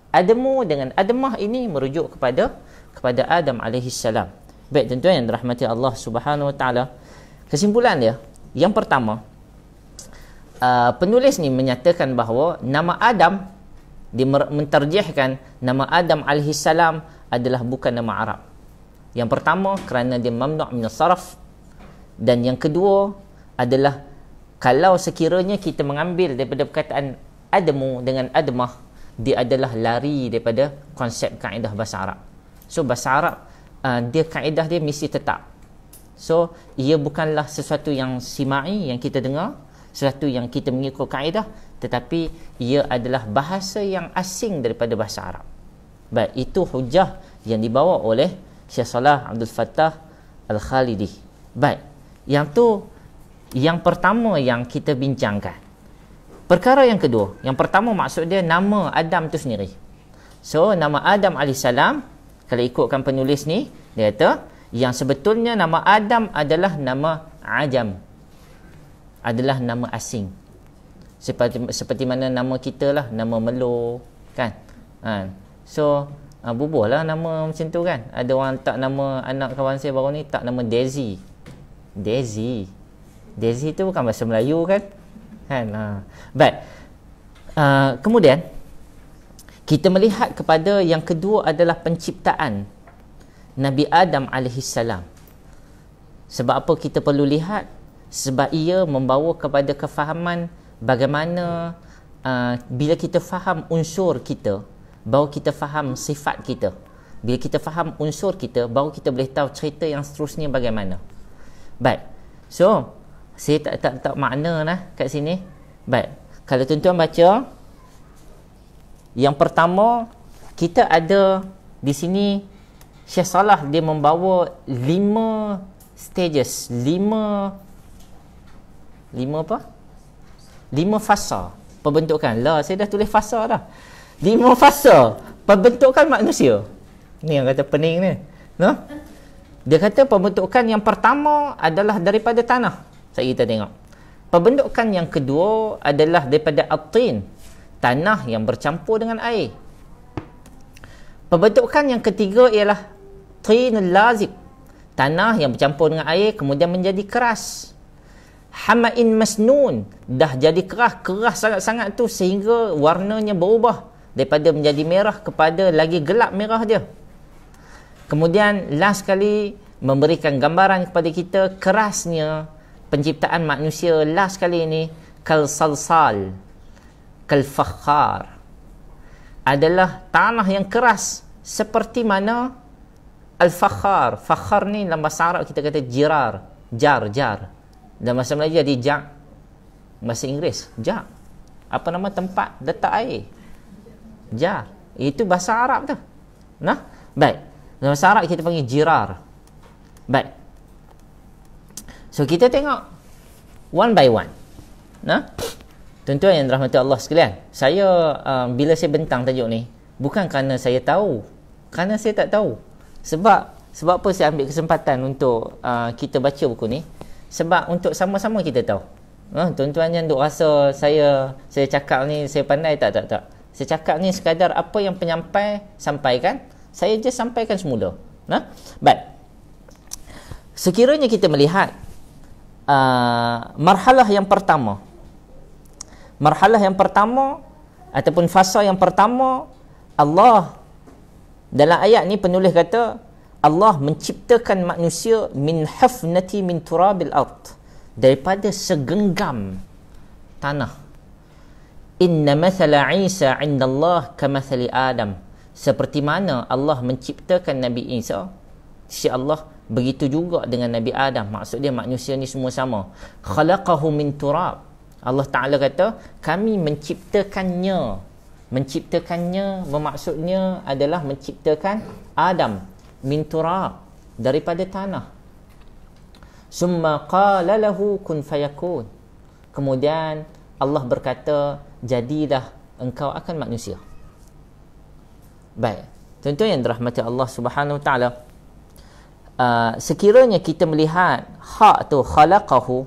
Speaker 1: Adamu dengan Adamah ini merujuk kepada Adam alaihi salam. Baik tuan-tuan yang dirahmati Allah Subhanahu wa taala, kesimpulan dia yang pertama, penulis ni menyatakan bahawa nama Adam, dia menterjihkan nama Adam alaihi salam adalah bukan nama Arab. Yang pertama kerana dia mamnu' min as-sarf, dan yang kedua adalah kalau sekiranya kita mengambil daripada perkataan Adamu dengan Adamah, dia adalah lari daripada konsep kaedah bahasa Arab. So bahasa Arab dia kaedah dia mesti tetap. So ia bukanlah sesuatu yang simai yang kita dengar, sesuatu yang kita mengikut kaedah, tetapi ia adalah bahasa yang asing daripada bahasa Arab. Baik, itu hujah yang dibawa oleh Syekh Salah Abdul Fattah Al-Khalidi. Baik, yang pertama yang kita bincangkan. Perkara yang kedua, yang pertama maksud dia nama Adam tu sendiri. So nama Adam alaihissalam, kalau ikutkan penulis ni, dia kata yang sebetulnya nama Adam adalah nama ajam, adalah nama asing. Seperti mana nama kita lah, nama Melo kan. So bubuh lah nama macam tu kan. Ada orang tak nama anak kawan saya baru ni, tak nama Daisy. Daisy tu bukan bahasa Melayu kan. Baik. Kemudian kita melihat kepada yang kedua adalah penciptaan Nabi Adam alaihissalam. Sebab apa kita perlu lihat? Sebab ia membawa kepada kefahaman bagaimana bila kita faham unsur kita, baru kita faham sifat kita. Bila kita faham unsur kita, baru kita boleh tahu cerita yang seterusnya bagaimana. Baik. So saya tak makna lah kat sini. Baik, kalau tuan-tuan baca, yang pertama kita ada di sini Syekh Salah dia membawa 5 stages, 5 fasa pembentukan. Lah, saya dah tulis fasa dah. 5 fasa pembentukan manusia. Ni yang kata pening ni. No? Dia kata pembentukan yang pertama adalah daripada tanah. Kita tengok. Pembentukan yang kedua adalah daripada at-tin, tanah yang bercampur dengan air. Pembentukan yang ketiga ialah tinul lazib, tanah yang bercampur dengan air kemudian menjadi keras. Hama'in masnun, dah jadi keras sangat-sangat tu sehingga warnanya berubah daripada menjadi merah kepada lagi gelap merah dia. Kemudian last kali memberikan gambaran kepada kita kerasnya penciptaan manusia last kali ini, kal salsal, kal fakhar, adalah tanah yang keras seperti mana al-fakhar. Fakhar ni dalam bahasa Arab kita kata jar. Dalam bahasa Melayu jadi jak. Bahasa Inggeris jak. Apa nama tempat letak air? Jar. Itu bahasa Arab tu. Nah, baik. Dalam bahasa Arab kita panggil jirar. Baik. So kita tengok one by one. Nah, tuan-tuan yang dirahmati Allah sekalian, saya bila saya bentang tajuk ni bukan kerana saya tahu, kerana saya tak tahu. Sebab apa saya ambil kesempatan untuk kita baca buku ni? Sebab untuk sama-sama kita tahu. Tuan-tuan yang duk rasa saya cakap ni saya pandai, tak. Saya cakap ni sekadar apa yang penyampai sampaikan, saya je sampaikan semula. Nah, baik. Sekiranya kita melihat marhalah yang pertama ataupun fasa yang pertama, Allah dalam ayat ni penulis kata Allah menciptakan manusia min hafnati min turabil ard, daripada segenggam tanah. Inna mathala Isa 'inda Allah kamathali Adam, seperti mana Allah menciptakan Nabi Isa, sisi Allah, begitu juga dengan Nabi Adam. Maksud dia manusia ni semua sama. Khalaqahu min turab, Allah Ta'ala kata kami menciptakannya. Bermaksudnya adalah menciptakan Adam min turab, daripada tanah. Summa qala lahu kun fayakun, kemudian Allah berkata jadilah engkau akan manusia. Baik, tuan-tuan yang dirahmati Allah Subhanahu Wa Ta'ala, sekiranya kita melihat hak tu khalaqahu,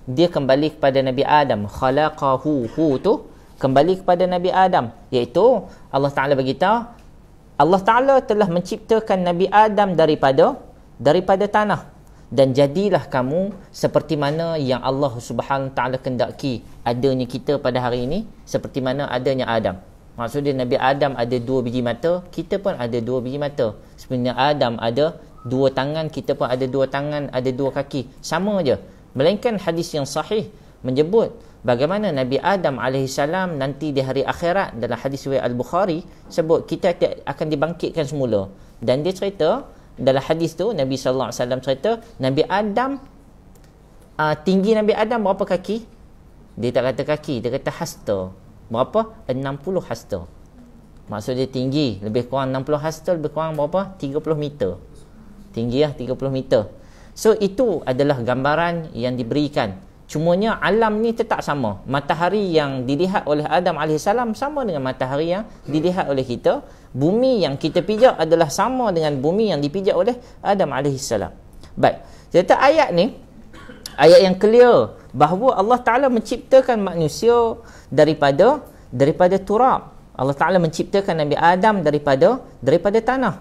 Speaker 1: dia kembali kepada Nabi Adam. Khalaqahu, hu tu kembali kepada Nabi Adam, iaitu Allah Ta'ala beritahu Allah Ta'ala telah menciptakan Nabi Adam daripada tanah, dan jadilah kamu seperti mana yang Allah Subhanahu Wa Ta'ala kendaki adanya kita pada hari ini, seperti mana adanya Adam. Maksudnya Nabi Adam ada 2 biji mata, kita pun ada 2 biji mata. Sebenarnya Adam ada 2 tangan, kita pun ada 2 tangan, ada 2 kaki, sama je. Melainkan hadis yang sahih menyebut bagaimana Nabi Adam AS nanti di hari akhirat, dalam hadis riwayat Al-Bukhari sebut kita akan dibangkitkan semula. Dan dia cerita dalam hadis tu, Nabi SAW cerita Nabi Adam, tinggi Nabi Adam berapa kaki? Dia tak kata kaki, dia kata hasta. Berapa? 60 hasta. Maksud dia tinggi lebih kurang 60 hasta, lebih kurang berapa? 30 meter. Tinggi 30 meter. So itu adalah gambaran yang diberikan. Cumanya alam ni tetap sama. Matahari yang dilihat oleh Adam AS sama dengan matahari yang dilihat oleh kita. Bumi yang kita pijak adalah sama dengan bumi yang dipijak oleh Adam AS. Baik. Jadi ayat ni, ayat yang clear bahawa Allah Ta'ala menciptakan manusia daripada turab. Allah Ta'ala menciptakan Nabi Adam daripada tanah.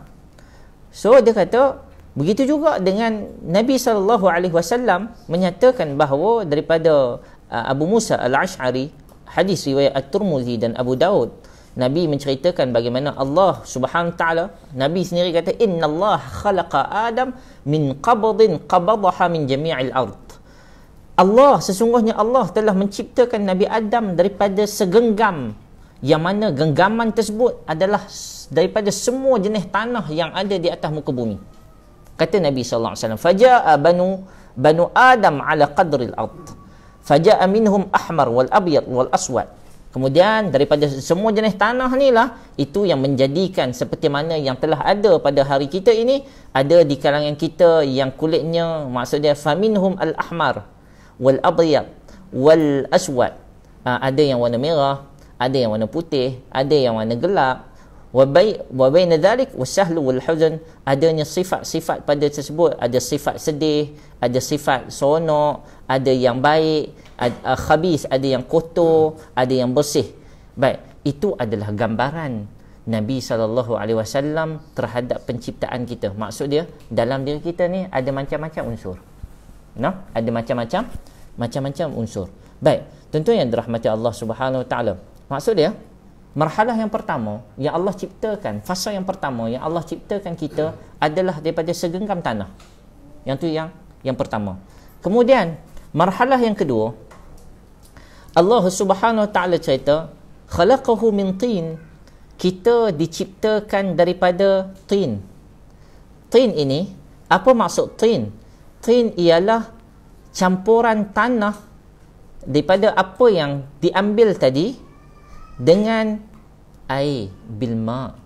Speaker 1: So dia kata begitu juga dengan Nabi SAW menyatakan bahawa daripada Abu Musa Al-Ash'ari, hadis riwayat At-Tirmizi dan Abu Daud, Nabi menceritakan bagaimana Allah Subhanahu Ta'ala, Nabi sendiri kata inna Allah khalaqa Adam min qabdin qabadaha min jami'il ard. Allah, sesungguhnya Allah telah menciptakan Nabi Adam daripada segenggam, yang mana genggaman tersebut adalah daripada semua jenis tanah yang ada di atas muka bumi. Kata Nabi SAW, faja'a banu Adam ala qadril ard, faja'a minhum ahmar wal abyad wal aswad. Kemudian daripada semua jenis tanah ni lah, itu yang menjadikan seperti mana yang telah ada pada hari kita ini, ada di kalangan kita yang kulitnya, maksudnya faminhum al ahmar wal abyad wal aswad, ada yang warna merah, ada yang warna putih, ada yang warna gelap. Wa baina dhalik wasahlu wal huzn, adanya sifat-sifat pada tersebut, ada sifat sedih, ada sifat seronok, ada yang baik, khabis, ada yang kotor, ada yang bersih. Baik, itu adalah gambaran Nabi SAW terhadap penciptaan kita. Maksud dia, dalam diri kita ni ada macam-macam unsur. Ada macam-macam unsur. Baik, tentu yang dirahmati Allah Subhanahu Wa Ta'ala. Maksud dia, marhalah yang pertama yang Allah ciptakan, fasa yang pertama yang Allah ciptakan kita adalah daripada segenggam tanah. Yang tu yang pertama. Kemudian marhalah yang kedua, Allah Subhanahu Wa Ta'ala cerita khalaqahu min tin, kita diciptakan daripada tin. Tin ini, apa maksud tin? Tin ialah campuran tanah daripada apa yang diambil tadi dengan air, bilma.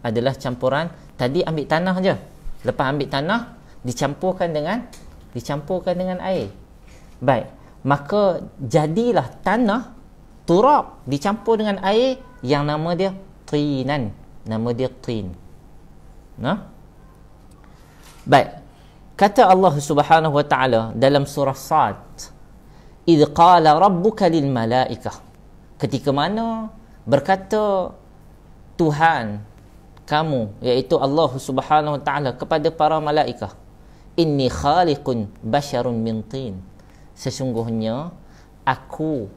Speaker 1: Adalah campuran. Tadi ambil tanah je, lepas ambil tanah dicampurkan dengan air. Baik, maka jadilah tanah, turab dicampur dengan air yang nama dia tinan, nama dia tin. Baik, kata Allah Subhanahu Wa Ta'ala dalam surah Sad, idh qala rabbuka lil malaikah, ketika mana berkata Tuhan kamu, iaitu Allah Subhanahu Wa Ta'ala kepada para malaikat, inni khaliqun basharun min tin, sesungguhnya aku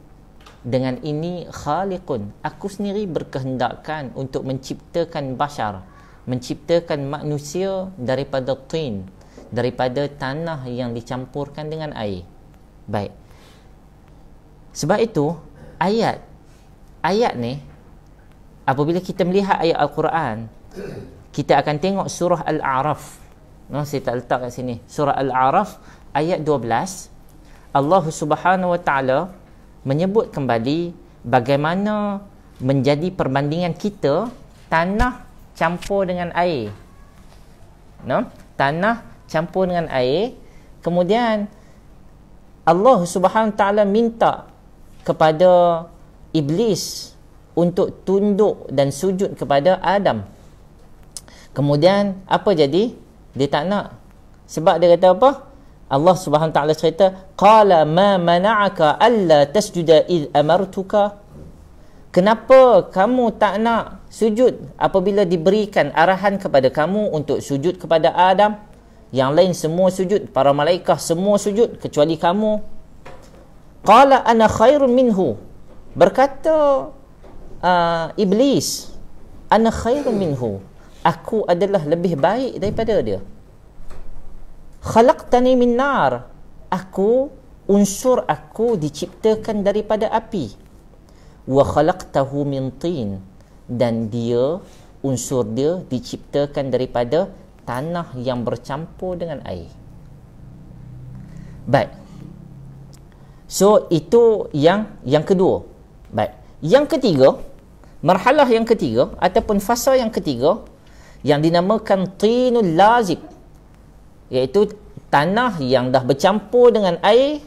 Speaker 1: dengan ini khaliqun, aku sendiri berkehendakkan untuk menciptakan bashar, menciptakan manusia daripada tin, daripada tanah yang dicampurkan dengan air. Baik, sebab itu ayat ni, apabila kita melihat ayat Al-Quran, kita akan tengok surah Al-A'raf. Saya tak letak kat sini. Surah Al-A'raf ayat 12, Allah Subhanahu Wa Ta'ala menyebut kembali bagaimana menjadi perbandingan kita tanah campur dengan air. Tanah campur dengan air. Kemudian Allah Subhanahu Wa Ta'ala minta kepada Iblis untuk tunduk dan sujud kepada Adam. Kemudian apa jadi? Dia tak nak. Sebab dia kata apa? Allah Subhanahu Wa Taala cerita, qala ma mana'aka alla tasjuda id amartuka. Kenapa kamu tak nak sujud apabila diberikan arahan kepada kamu untuk sujud kepada Adam? Yang lain semua sujud, para malaikat semua sujud kecuali kamu. Qala ana khairun minhu. Berkata iblis, ana khairun minhu. Aku adalah lebih baik daripada dia. Khalaqtani min nar. Unsur aku diciptakan daripada api. Wa khalaqtahu min tin. Dan unsur dia diciptakan daripada tanah yang bercampur dengan air. Baik. So itu yang kedua. Baik. Yang ketiga, marhalah yang ketiga ataupun fasa yang ketiga yang dinamakan tinul lazib, iaitu tanah yang dah bercampur dengan air,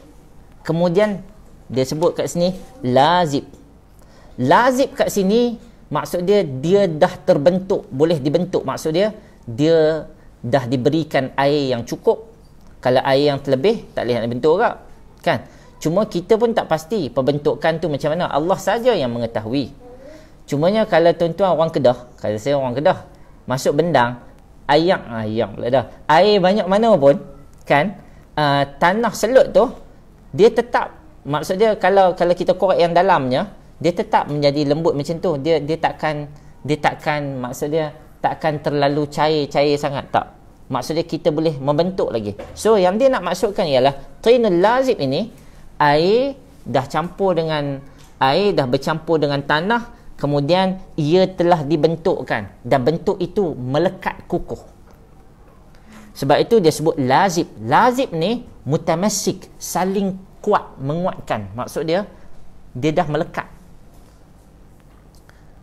Speaker 1: kemudian dia sebut kat sini lazib. Lazib kat sini maksud dia dah terbentuk, boleh dibentuk. Maksud dia dah diberikan air yang cukup. Kalau air yang terlebih tak boleh nak bentuk juga, kan? Cuma kita pun tak pasti perbentukan tu macam mana, Allah saja yang mengetahui. Cumanya kalau tuan-tuan orang Kedah, kalau saya orang Kedah masuk bendang, ayam pula dah, air banyak mana pun, kan, tanah selut tu dia tetap, maksud dia kalau kita korek yang dalamnya, dia tetap menjadi lembut macam tu. Dia takkan maksud dia takkan terlalu cair sangat, tak. Maksud dia kita boleh membentuk lagi. So yang dia nak maksudkan ialah tinul lazib ini, air dah bercampur dengan tanah, kemudian ia telah dibentukkan dan bentuk itu melekat kukuh. Sebab itu dia sebut lazib. Lazib ni mutamassik, saling kuat, menguatkan. Maksud dia dah melekat.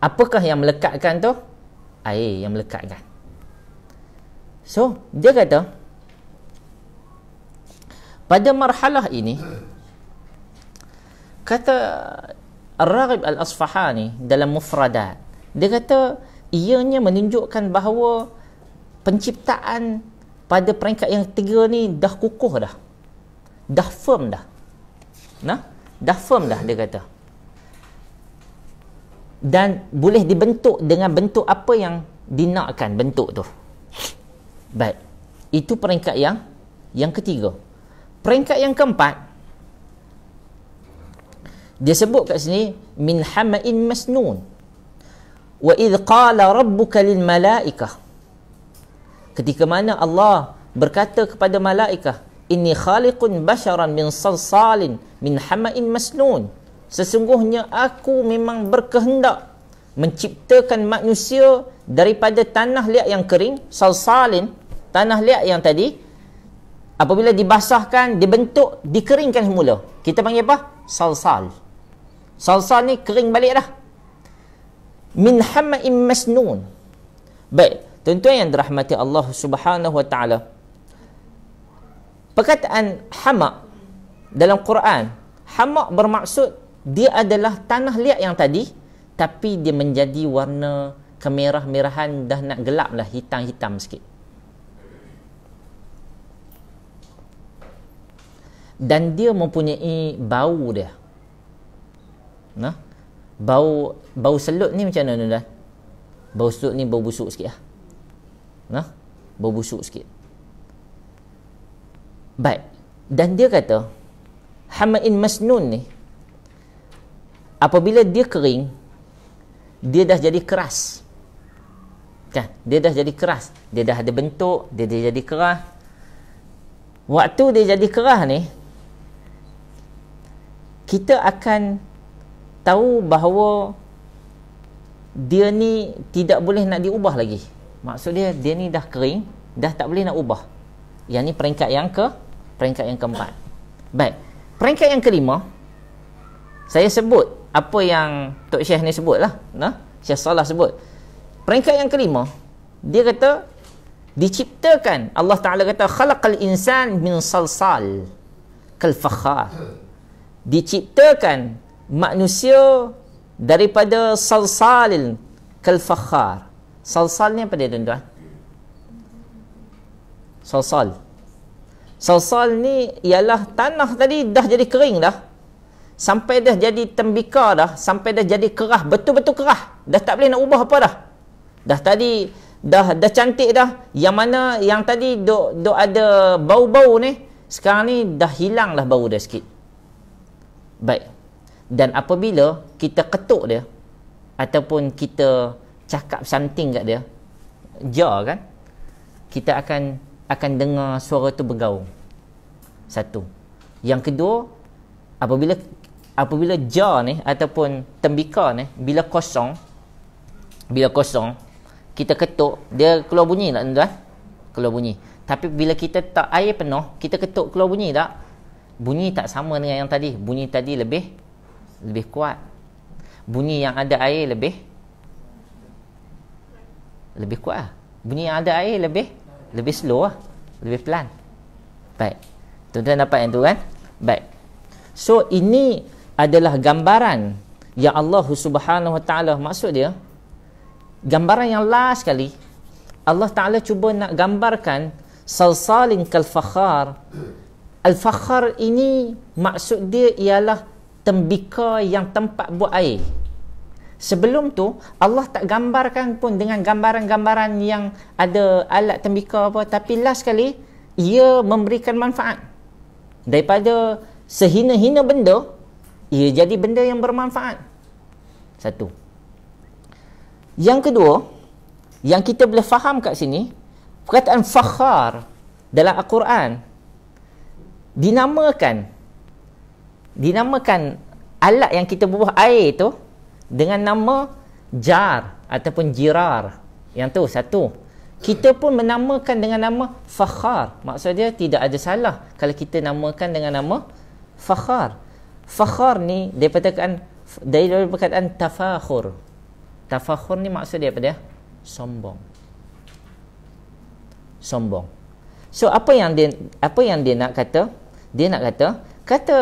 Speaker 1: Apakah yang melekatkan tu? Air yang melekatkan. So dia kata pada marhalah ini, kata Ar-Raghib Al-Asfahani dalam Mufradat, dia kata ianya menunjukkan bahawa penciptaan pada peringkat yang ketiga ni dah kukuh dah firm dah. Dah firm dah, dia kata. Dan boleh dibentuk dengan bentuk apa yang dinakkan bentuk tu. Baik. Itu peringkat yang ketiga. Peringkat yang keempat, dia sebut kat sini min hama'in masnun. Wa idh qala rabbuka lil malaikah. Ketika mana Allah berkata kepada malaikah, inni khaliqun basharan min salsalin min hama'in masnun. Sesungguhnya aku memang berkehendak menciptakan manusia daripada tanah liat yang kering, salsalin, tanah liat yang tadi apabila dibasahkan, dibentuk, dikeringkan semula. Kita panggil apa? Salsal. Salsal ni kering balik dah. Min hama'in masnun. Baik, tuan-tuan yang dirahmati Allah Subhanahu Wa Taala, perkataan hama' dalam Quran, hama' bermaksud dia adalah tanah liat yang tadi, tapi dia menjadi warna kemerah-merahan, dah nak gelap lah, hitam-hitam sikit. Dan dia mempunyai bau dia. Bau selut ni macam mana tuan? Bau selut ni bau busuk sikit lah. Bau busuk sikit. Baik. Dan dia kata hama'in masnun ni, apabila dia kering, dia dah jadi keras. Kan? Dia dah jadi keras. Dia dah ada bentuk, dia dah jadi keras. Waktu dia jadi keras ni, kita akan tahu bahawa dia ni tidak boleh nak diubah lagi. Maksud dia ni dah kering, dah tak boleh nak ubah. Yang ni peringkat yang keempat. Baik. Peringkat yang kelima, saya sebut apa yang Tok Syekh ni sebut lah. Syekh Salah sebut. Peringkat yang kelima, dia kata diciptakan, Allah Ta'ala kata khalaqal insan min salsal kal fakhar. Diciptakan manusia daripada salsalin kal fakhar. Salsal ni apa dia tuan-tuan? Salsal. Salsal ni ialah tanah tadi dah jadi kering dah. Sampai dah jadi tembikar dah, sampai dah jadi kerah, betul-betul kerah. Dah tak boleh nak ubah apa dah. Dah tadi dah cantik dah. Yang mana yang tadi dok ada bau-bau ni, sekarang ni dah hilang dah bau dah sikit. Baik. Dan apabila kita ketuk dia ataupun kita cakap something kat dia, jar kan, kita akan dengar suara tu bergaung. Satu. Yang kedua, apabila jar ni ataupun tembikar ni bila kosong, kita ketuk, dia keluar bunyi tak tuan-tuan? Keluar bunyi. Tapi bila kita tak air penuh, kita ketuk, keluar bunyi tak? Bunyi tak sama dengan yang tadi. Bunyi tadi lebih kuat. Bunyi yang ada air lebih kuat lah. Bunyi yang ada air lebih slow lah, lebih pelan. Baik, tuan-tuan dapat yang tu kan? Baik. So ini adalah gambaran yang Allah Subhanahu Wa Taala, maksud dia gambaran yang last sekali Allah Taala cuba nak gambarkan salsalin kal fakhar. Al-fakhar ini maksud dia ialah tembikar yang tempat buat air. Sebelum tu Allah tak gambarkan pun dengan gambaran-gambaran yang ada alat tembikar apa, tapi last sekali ia memberikan manfaat. Daripada sehina-hina benda, ia jadi benda yang bermanfaat. Satu. Yang kedua, yang kita boleh faham kat sini, perkataan fakhar dalam Al-Quran dinamakan alat yang kita buah air tu dengan nama jar ataupun jirar. Yang tu satu. Kita pun menamakan dengan nama fakhar. Maksud dia tidak ada salah kalau kita namakan dengan nama fakhar. Fakhar ni daripada perkataan tafakhur. Tafakhur ni maksud dia apa dia? Sombong. So apa yang dia nak kata? Dia nak kata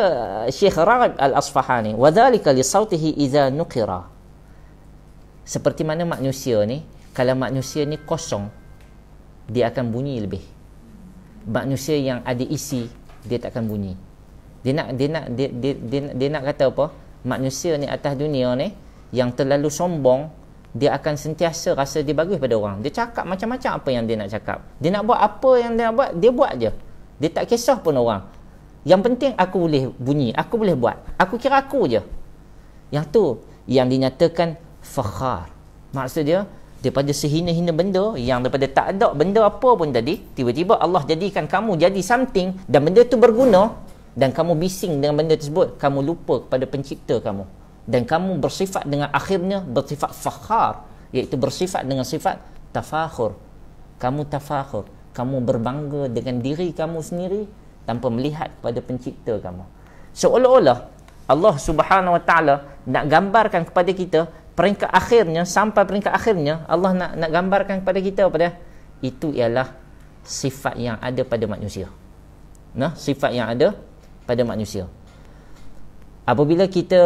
Speaker 1: Syekh Raghib Al-Asfahani, wa dhalika li sautihi idza nuqira. Seperti mana manusia ni, kalau manusia ni kosong, dia akan bunyi lebih. Manusia yang ada isi, dia tak akan bunyi. Dia nak kata apa? Manusia ni atas dunia ni yang terlalu sombong, dia akan sentiasa rasa dia bagus pada orang. Dia cakap macam-macam apa yang dia nak cakap. Dia nak buat apa yang dia nak buat, dia buat je. Dia tak kisah pun orang. Yang penting aku boleh bunyi, aku boleh buat. Aku kira aku je. Yang tu yang dinyatakan fakhar. Maksud dia, daripada sehina-hina benda, yang daripada tak ada benda apa pun tadi, tiba-tiba Allah jadikan kamu jadi something dan benda tu berguna, dan kamu bising dengan benda tersebut, kamu lupa kepada pencipta kamu. Dan kamu bersifat dengan akhirnya bersifat fakhar, iaitu bersifat dengan sifat tafakhur. Kamu tafakhur, kamu berbangga dengan diri kamu sendiri tanpa melihat kepada pencipta kamu. Seolah-olah Allah Subhanahu Wa Taala nak gambarkan kepada kita peringkat akhirnya, sampai peringkat akhirnya Allah nak gambarkan kepada kita apa dia? Itu ialah sifat yang ada pada manusia. Nah, sifat yang ada pada manusia. Apabila kita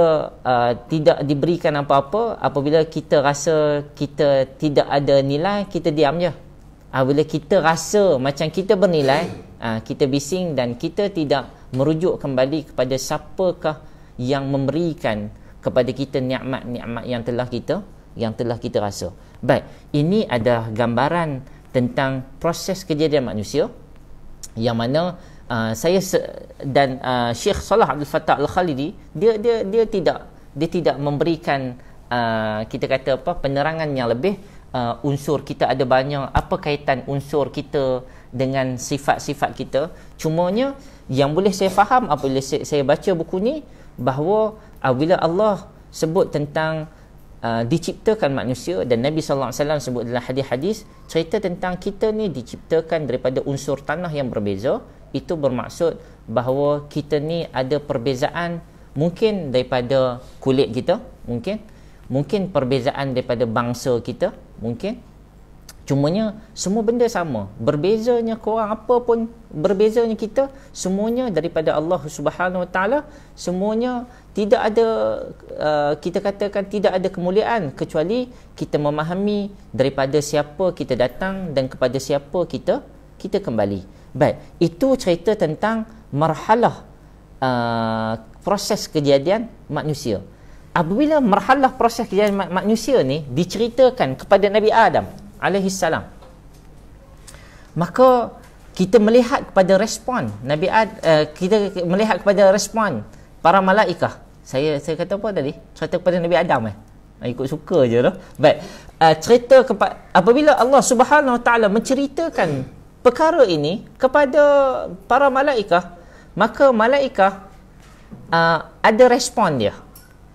Speaker 1: tidak diberikan apa-apa, apabila kita rasa kita tidak ada nilai, kita diam je. Apabila kita rasa macam kita bernilai, kita bising dan kita tidak merujuk kembali kepada siapakah yang memberikan kepada kita nikmat-nikmat yang telah kita rasa. Baik, ini adalah gambaran tentang proses kejadian manusia yang mana Syekh Salah Abdul Fattah Al-Khalidi dia tidak memberikan kita kata apa, penerangan yang lebih. Unsur kita ada banyak, apa kaitan unsur kita dengan sifat-sifat kita. Cumanya yang boleh saya faham apabila saya baca buku ni, bahawa apabila Allah sebut tentang diciptakan manusia, dan Nabi sallallahu alaihi wasallam sebut dalam hadis-hadis cerita tentang kita ni diciptakan daripada unsur tanah yang berbeza, itu bermaksud bahawa kita ni ada perbezaan, mungkin daripada kulit kita, mungkin perbezaan daripada bangsa kita, mungkin. Cumanya semua benda sama. Berbezanya korang apa pun, berbezanya kita, semuanya daripada Allah Subhanahu Wa Taala. Semuanya tidak ada kita katakan tidak ada kemuliaan kecuali kita memahami daripada siapa kita datang dan kepada siapa kita kita kembali. Baik, itu cerita tentang marhalah proses kejadian manusia. Apabila marhalah proses kejadian manusia ni diceritakan kepada Nabi Adam alaihi salam, maka kita melihat kepada respon kita melihat kepada respon para malaikat. Saya kata apa tadi? Cerita kepada Nabi Adam ikut suka je lah. Baik, cerita apabila Allah Subhanahu Wa Taala menceritakan perkara ini kepada para malaikat, maka malaikat ada respon dia.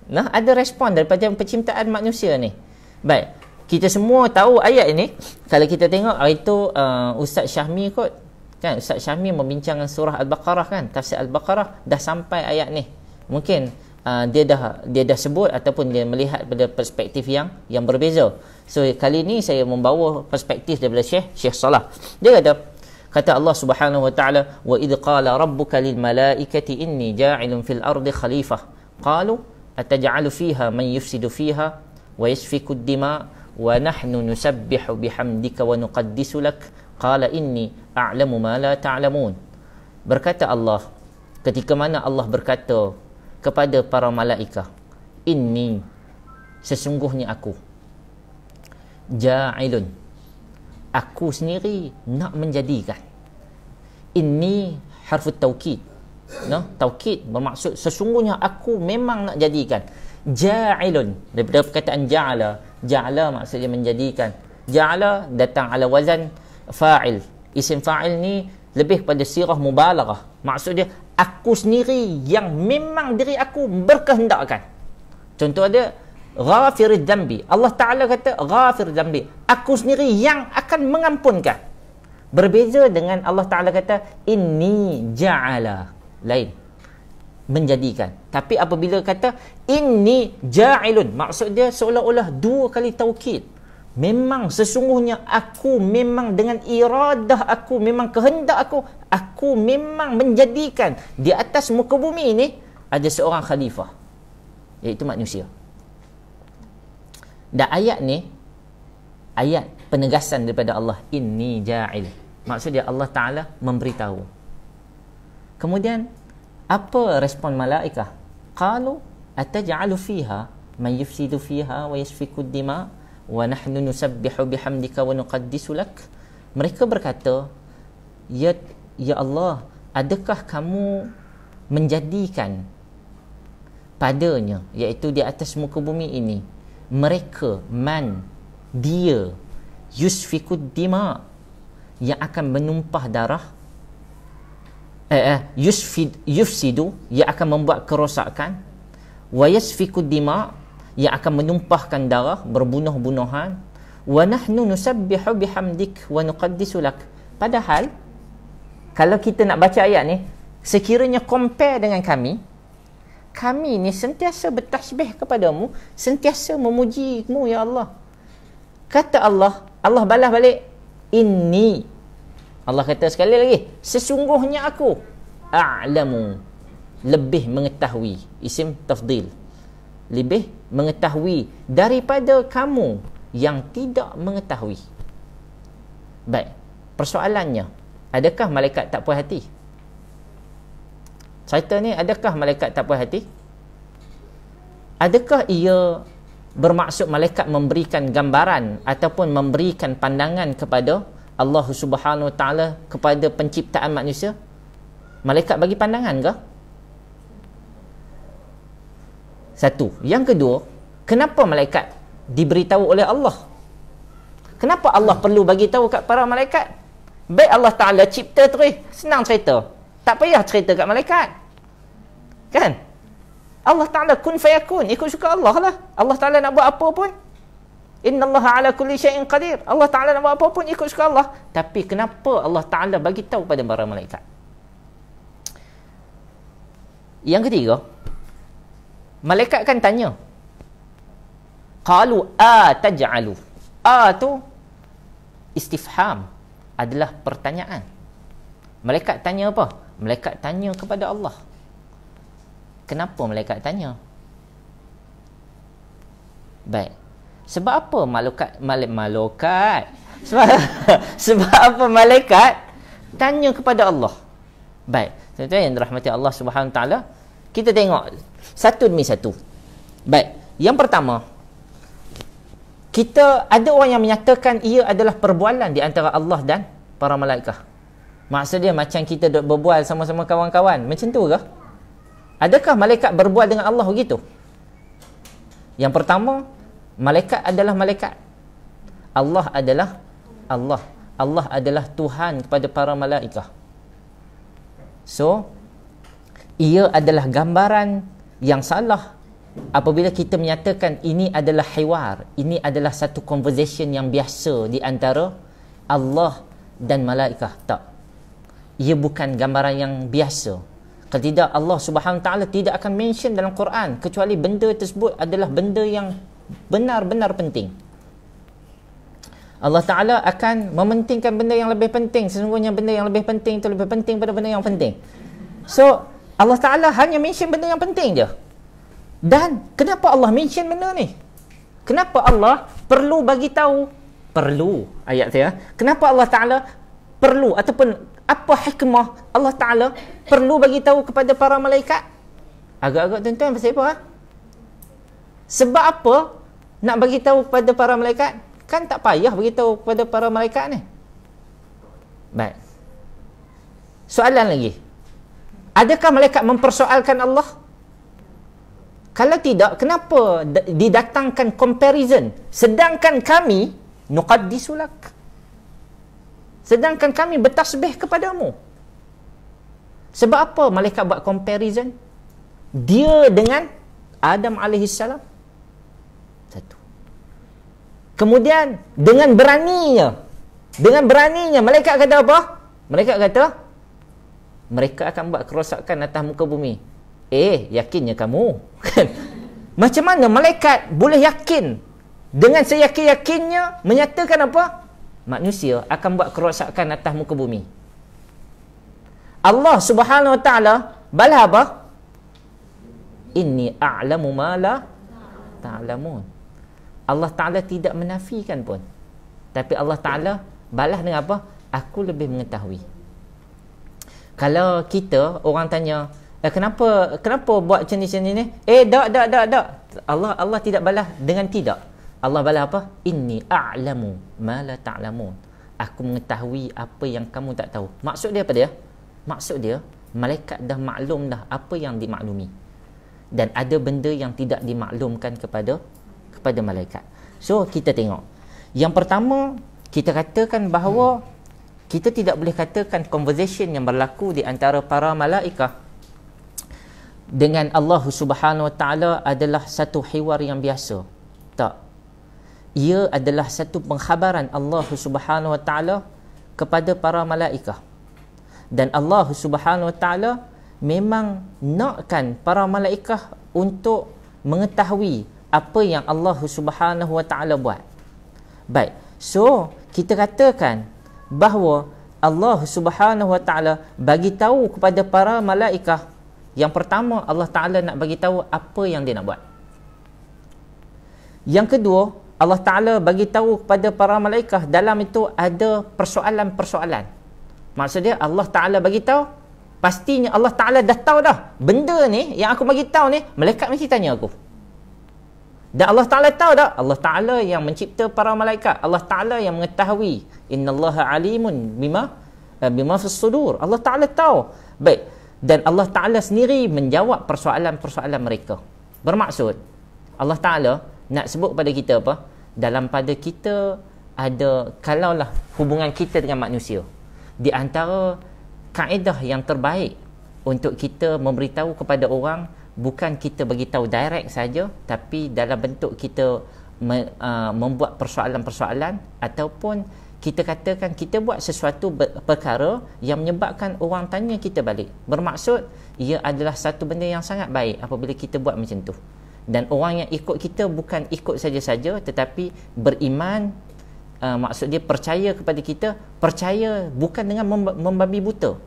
Speaker 1: Nah, ada respon daripada penciptaan manusia ni. Baik, kita semua tahu ayat ini. Kalau kita tengok hari tu Ustaz Syahmi kot, kan, Ustaz Syahmi membincangkan surah Al-Baqarah, kan, tafsir Al-Baqarah, dah sampai ayat ni. Mungkin dia dah sebut ataupun dia melihat pada perspektif yang berbeza. So kali ni saya membawa perspektif daripada Syekh Salah. Dia kata Allah Subhanahu Wa Taala, wa idh qala rabbuka lil malaikati inni ja'ilun fil ardi khalifah qalu ataj'alu fiha man yufsidu fiha wa yasfiku ad-dima wa nahnu nusabbihu bihamdika wa nuqaddisu lak qala inni a'lamu ma la ta'lamun. Berkata Allah, ketika mana Allah berkata kepada para malaikat, inni, sesungguhnya aku, ja'ilun, aku sendiri nak menjadikan. Inni harfut taukid, taukid bermaksud sesungguhnya aku memang nak jadikan. Ja'ilun daripada perkataan ja'ala maksudnya menjadikan. Ja'ala datang ala wazan fa'il. Isim fa'il ni lebih kepada sirah mubalaghah. Maksud dia aku sendiri yang memang diri aku berkehendakkan. Contoh dia ghafiriz dzambi. Allah Taala kata ghafir dzambi, aku sendiri yang akan mengampunkan. Berbeza dengan Allah Taala kata inni ja'ala, lain, menjadikan. Tapi apabila kata inni ja'ilun, maksud dia seolah-olah dua kali taukid. Memang sesungguhnya aku memang dengan iradah aku, memang kehendak aku memang menjadikan di atas muka bumi ini ada seorang khalifah, iaitu manusia. Dan ayat ni ayat penegasan daripada Allah, inni ja'il. Maksud dia Allah Ta'ala memberitahu. Kemudian apa respon malaikat? Qalu ataj'alu fiha man yufsidu fiha wa yasfiku ad-dima wa nahnu nusabbihu bihamdika wa nuqaddisu lak. Mereka berkata, ya Allah, adakah kamu menjadikan padanya, iaitu di atas muka bumi ini, mereka, man, dia, yusfikud dima, yang akan menumpah darah, yufsidu, yang akan membuat kerosakan, wa yasfikud dima, yang akan menumpahkan darah, berbunuh-bunuhan, wa nahnu nusabbihu bihamdik wa nuqaddisu lak. Padahal kalau kita nak baca ayat ni, sekiranya compare dengan kami ni sentiasa bertasbih kepadamu, sentiasa memujimu ya Allah. Kata Allah balas balik, inni, Allah kata sekali lagi, sesungguhnya aku, a'lamu, lebih mengetahui, isim tafdil, lebih mengetahui daripada kamu yang tidak mengetahui. Baik, persoalannya, adakah malaikat tak puas hati? Cerita ni, adakah malaikat tak puas hati? Adakah ia bermaksud malaikat memberikan gambaran ataupun memberikan pandangan kepada Allah Subhanahu Wa Taala, kepada penciptaan manusia? Malaikat bagi pandangan ke? Satu. Yang kedua, kenapa malaikat diberitahu oleh Allah? Kenapa Allah perlu bagi tahu kat para malaikat? Baik Allah Ta'ala cipta terus, senang cerita, tak payah cerita kat malaikat, kan? Allah Ta'ala kun fayakun, ikut suka Allah lah. Allah Ta'ala nak buat apa pun, innallaha ala kulli syai'in qadir, Allah Ta'ala nak buat apa pun ikut suka Allah. Tapi kenapa Allah Ta'ala bagi tahu pada para malaikat? Yang ketiga, malaikat kan tanya, qalu ataj'alu, tu istifham, adalah pertanyaan. Malaikat tanya apa? Malaikat tanya kepada Allah. Kenapa malaikat tanya? Baik, sebab apa malaikat sebab apa malaikat tanya kepada Allah. Baik, tuan-tuan yang dirahmati Allah Subhanahu taala, kita tengok satu demi satu. Baik, yang pertama, kita ada orang yang menyatakan ia adalah perbualan di antara Allah dan para malaikat. Maksud dia macam kita duk berbual sama-sama kawan-kawan, macam tu ke? Adakah malaikat berbual dengan Allah begitu? Yang pertama, malaikat adalah malaikat. Allah adalah Allah. Allah adalah Tuhan kepada para malaikat. So, ia adalah gambaran yang salah apabila kita menyatakan ini adalah hiwar, ini adalah satu conversation yang biasa di antara Allah dan malaikat. Tak. Ia bukan gambaran yang biasa. Kalau tidak, Allah Subhanahu taala tidak akan mention dalam Quran kecuali benda tersebut adalah benda yang benar-benar penting. Allah Ta'ala akan mementingkan benda yang lebih penting. Sesungguhnya benda yang lebih penting itu lebih penting pada benda yang penting. So, Allah Ta'ala hanya mention benda yang penting je. Dan kenapa Allah mention benda ni? Kenapa Allah perlu bagi tahu? Perlu, ayat saya. Kenapa Allah Ta'ala perlu, ataupun apa hikmah Allah Ta'ala perlu bagi tahu kepada para malaikat? Agak-agak tuan-tuan pasal apa? Sebab apa nak bagi tahu kepada para malaikat? Kan tak payah beritahu kepada para malaikat ni. Baik. Soalan lagi. Adakah malaikat mempersoalkan Allah? Kalau tidak, kenapa didatangkan comparison? Sedangkan kami nuqaddisulak. Sedangkan kami bertasbih kepadamu. Sebab apa malaikat buat comparison? Dia dengan Adam alaihissalam. Satu. Kemudian dengan beraninya malaikat kata apa? Malaikat kata mereka akan buat kerosakan atas muka bumi. Yakinnya kamu? Macam mana malaikat boleh yakin dengan seyakin-yakinnya menyatakan apa? Manusia akan buat kerosakan atas muka bumi. Allah Subhanahu wa taala balas apa? Inni a'lamu ma la ta'lamun. Allah Ta'ala tidak menafikan pun. Tapi Allah Ta'ala balas dengan apa? Aku lebih mengetahui. Kalau kita, orang tanya, kenapa buat macam ni? Tak. Allah tidak balas dengan tidak. Allah balas apa? Inni a'lamu ma la ta'lamun. Aku mengetahui apa yang kamu tak tahu. Maksud dia apa dia? Maksud dia, malaikat dah maklum dah apa yang dimaklumi. Dan ada benda yang tidak dimaklumkan kepada malaikat. So, kita tengok. Yang pertama, kita katakan bahawa kita tidak boleh katakan conversation yang berlaku di antara para malaikat dengan Allah Subhanahu wa taala adalah satu hiwar yang biasa. Tak. Ia adalah satu pengkhabaran Allah Subhanahu wa taala kepada para malaikat. Dan Allah Subhanahu wa taala memang nakkan para malaikat untuk mengetahui apa yang Allah Subhanahu wa taala buat. Baik. So, kita katakan bahawa Allah Subhanahu wa taala bagi tahu kepada para malaikat. Yang pertama, Allah Taala nak bagi tahu apa yang dia nak buat. Yang kedua, Allah Taala bagi tahu kepada para malaikat dalam itu ada persoalan-persoalan. Maksud dia Allah Taala bagi tahu, pastinya Allah Taala dah tahu dah. Benda ni yang aku bagi tahu ni, malaikat mesti tanya aku. Dan Allah Ta'ala tahu tak? Allah Ta'ala yang mencipta para malaikat. Allah Ta'ala yang mengetahui. Innallaha alimun bima fis sudur. Allah Ta'ala tahu. Baik. Dan Allah Ta'ala sendiri menjawab persoalan-persoalan mereka. Bermaksud, Allah Ta'ala nak sebut pada kita apa? Dalam pada kita ada, kalaulah hubungan kita dengan manusia, di antara kaedah yang terbaik untuk kita memberitahu kepada orang, bukan kita bagi tahu direct saja, tapi dalam bentuk kita membuat persoalan-persoalan, ataupun kita katakan kita buat sesuatu perkara yang menyebabkan orang tanya kita balik. Bermaksud ia adalah satu benda yang sangat baik apabila kita buat macam tu. Dan orang yang ikut kita bukan ikut saja-saja, tetapi beriman, maksud dia percaya kepada kita. Percaya bukan dengan membabi buta,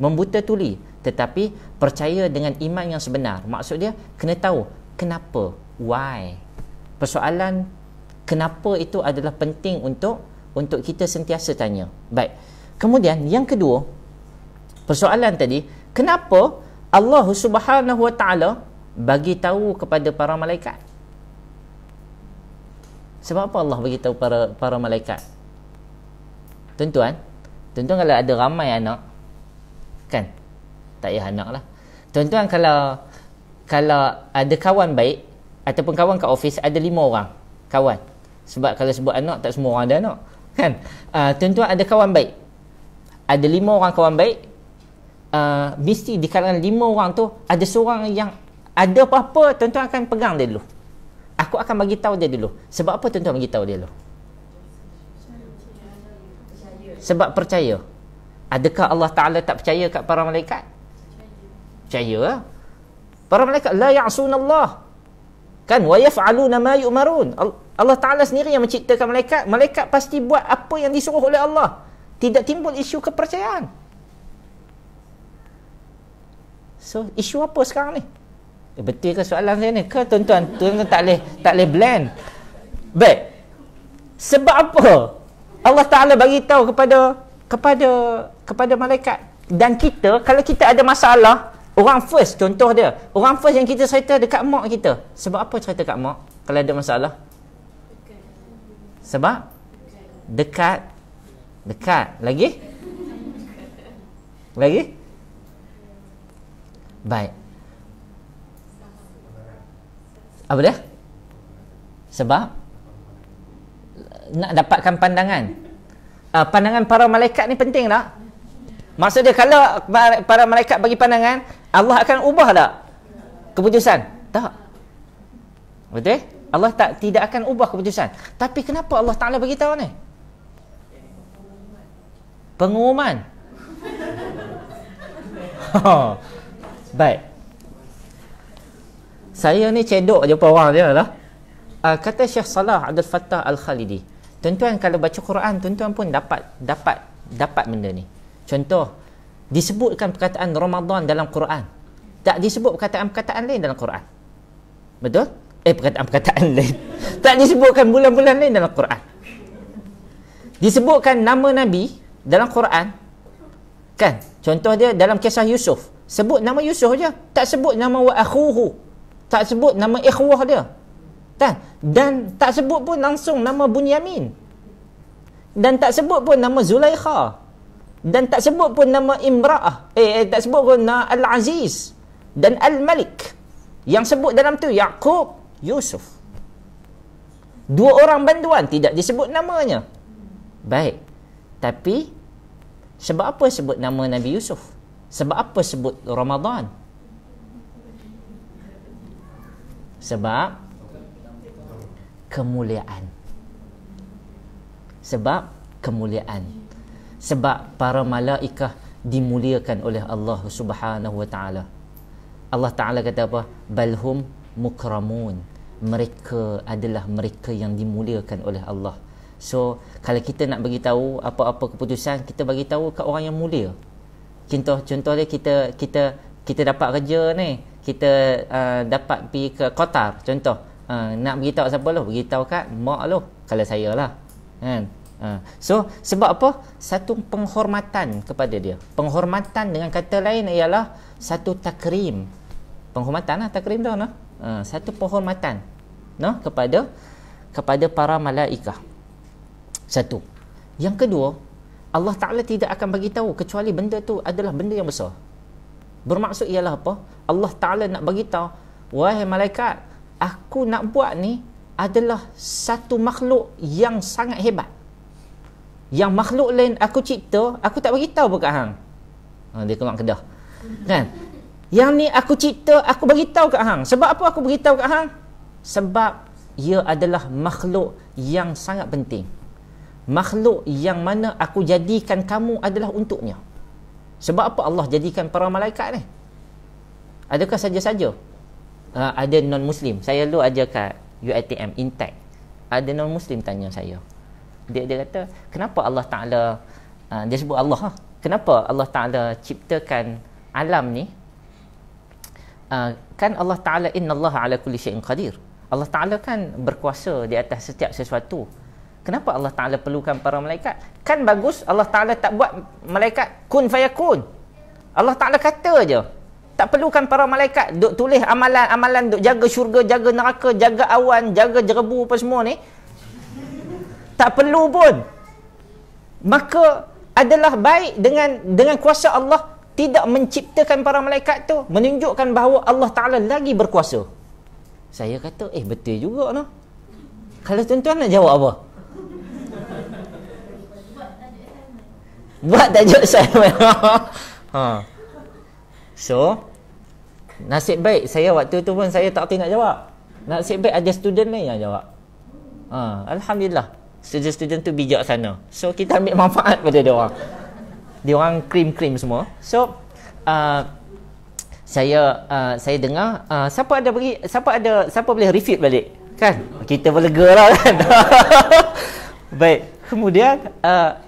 Speaker 1: membuta tuli, tetapi percaya dengan iman yang sebenar. Maksud dia kena tahu kenapa, why. Persoalan kenapa itu adalah penting untuk kita sentiasa tanya. Baik. Kemudian yang kedua, persoalan tadi, kenapa Allah Subhanahu Wa Taala bagi tahu kepada para malaikat? Sebab apa Allah bagi tahu para malaikat? Tuan-tuan kalau ada ramai anak, kan? Tak payah anak lah. Tuan-tuan kalau ada kawan baik ataupun kawan kat office, ada 5 orang kawan. Sebab kalau sebut anak, tak semua orang ada anak, kan? Tuan-tuan ada kawan baik, ada 5 orang kawan baik, mesti di kalangan 5 orang tu ada seorang yang ada apa-apa, tuan-tuan akan pegang dia dulu. Aku akan bagi tahu dia dulu. Sebab apa tuan-tuan bagi tahu dia dulu? Sebab percaya. Adakah Allah Ta'ala tak percaya kat para malaikat? Percaya. Para malaikat la ya'sunallah, kan, wa yaf'aluna ma yu'marun. Allah Ta'ala sendiri yang menciptakan malaikat. Malaikat pasti buat apa yang disuruh oleh Allah. Tidak timbul isu kepercayaan. So, isu apa sekarang ni? Betul ke soalan saya ni? Ke tuan-tuan tak boleh blend? Baik. Sebab apa Allah Ta'ala bagi tahu kepada malaikat? Dan kita, kalau kita ada masalah, orang first, contoh dia, orang first yang kita cerita dekat mak kita. Sebab apa cerita kat mak kalau ada masalah? Sebab dekat. Lagi? Baik. Apa dia? Sebab nak dapatkan pandangan. Pandangan para malaikat ni penting tak? Maksud dia, kalau para malaikat bagi pandangan, Allah akan ubah tak keputusan? Tak. Betul? Allah tidak akan ubah keputusan. Tapi kenapa Allah Ta'ala bagi tahu ni? Pengumuman. Baik. Saya ni cedok je orang dia lah. Kata Syekh Salah Abdul Fattah Al-Khalidi, tuan-tuan kalau baca Quran, tuan-tuan pun dapat benda ni. Contoh, disebutkan perkataan Ramadan dalam Quran, tak disebut perkataan-perkataan lain dalam Quran. Betul? Perkataan-perkataan lain tak disebutkan bulan-bulan lain dalam Quran. Disebutkan nama Nabi dalam Quran, kan? Contoh dia dalam kisah Yusuf, sebut nama Yusuf je, tak sebut nama wa akhuhu, tak sebut nama ikhwah dia, kan? Dan tak sebut pun langsung nama Bunyamin, dan tak sebut pun nama Zulaikha, dan tak sebut pun nama Imra'ah, tak sebut pun nama Al-Aziz dan Al-Malik. Yang sebut dalam tu Yaqub, Yusuf. 2 orang banduan tidak disebut namanya. Baik. Tapi sebab apa sebut nama Nabi Yusuf? Sebab apa sebut Ramadan? Sebab kemuliaan. Sebab kemuliaan. Sebab para malaikat dimuliakan oleh Allah Subhanahu Wa Taala. Allah Ta'ala kata apa? Balhum mukramun. Mereka adalah mereka yang dimuliakan oleh Allah. So, kalau kita nak bagi tahu apa-apa keputusan, kita bagi tahu kat orang yang mulia. Contoh dia, kita dapat kerja ni, kita dapat pergi ke Qatar, contoh. Nak beritahu siapa lu? Beritahu kat mak lu, kalau saya lah, kan? So, sebab apa? Satu penghormatan kepada dia. Penghormatan dengan kata lain ialah satu takrim. Penghormatan lah, takrim dah, no? Satu penghormatan, no? kepada para malaikat. Satu. Yang kedua, Allah Ta'ala tidak akan bagi tahu kecuali benda tu adalah benda yang besar. Bermaksud ialah apa? Allah Ta'ala nak bagi tahu, wahai malaikat, aku nak buat ni adalah satu makhluk yang sangat hebat. Yang makhluk lain aku cipta, aku tak bagi tahu kat hang. Dia keluar Kedah, kan? Yang ni aku cipta, aku bagi tahu kat hang. Sebab apa aku bagi tahu kat hang? Sebab ia adalah makhluk yang sangat penting. Makhluk yang mana aku jadikan kamu adalah untuknya. Sebab apa Allah jadikan para malaikat ni? Adakah saja-saja? Ada non-Muslim. Saya dulu ajar kat UiTM, Intact. Ada non-Muslim tanya saya. Dia kata, kenapa Allah Ta'ala, dia sebut Allah, kenapa Allah Ta'ala ciptakan alam ni? Kan Allah Ta'ala, innallaha ala kulli syai'in qadir. Allah Ta'ala kan berkuasa di atas setiap sesuatu. Kenapa Allah Ta'ala perlukan para malaikat? Kan bagus Allah Ta'ala tak buat malaikat kun fayakun. Allah Ta'ala kata je. Tak perlukan para malaikat duk tulis amalan-amalan, duk jaga syurga, jaga neraka, jaga awan, jaga jerebu apa semua ni. Tak perlu pun. Maka adalah baik dengan kuasa Allah tidak menciptakan para malaikat tu, menunjukkan bahawa Allah Ta'ala lagi berkuasa. Saya kata, betul juga no. Kalau tuan-tuan nak jawab apa? Buat tajuk assignment. So, nasib baik saya waktu tu pun saya tak nak jawab. Nasib baik ada student lain yang jawab. Alhamdulillah. Student tu bijak sana. So, kita ambil manfaat pada dia orang. Dia orang krim semua. So, saya dengar siapa boleh refute balik? Kan? Kita berlega lah kan. Baik. Kemudian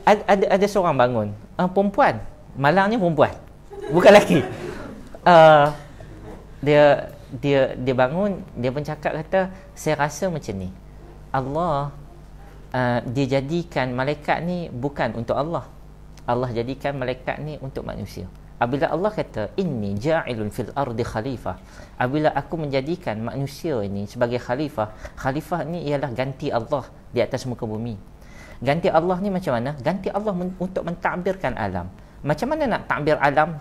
Speaker 1: ada seorang bangun, perempuan, malangnya perempuan, bukan lelaki. Dia bangun, dia pun cakap, kata, saya rasa macam ni, Allah dia jadikan malaikat ni bukan untuk Allah. Allah jadikan malaikat ni untuk manusia. Apabila Allah kata inni ja'ilun fil ardi khalifah, apabila aku menjadikan manusia ini sebagai khalifah, khalifah ni ialah ganti Allah di atas muka bumi. Ganti Allah ni macam mana? Ganti Allah untuk mentadbirkan alam. Macam mana nak takbir alam?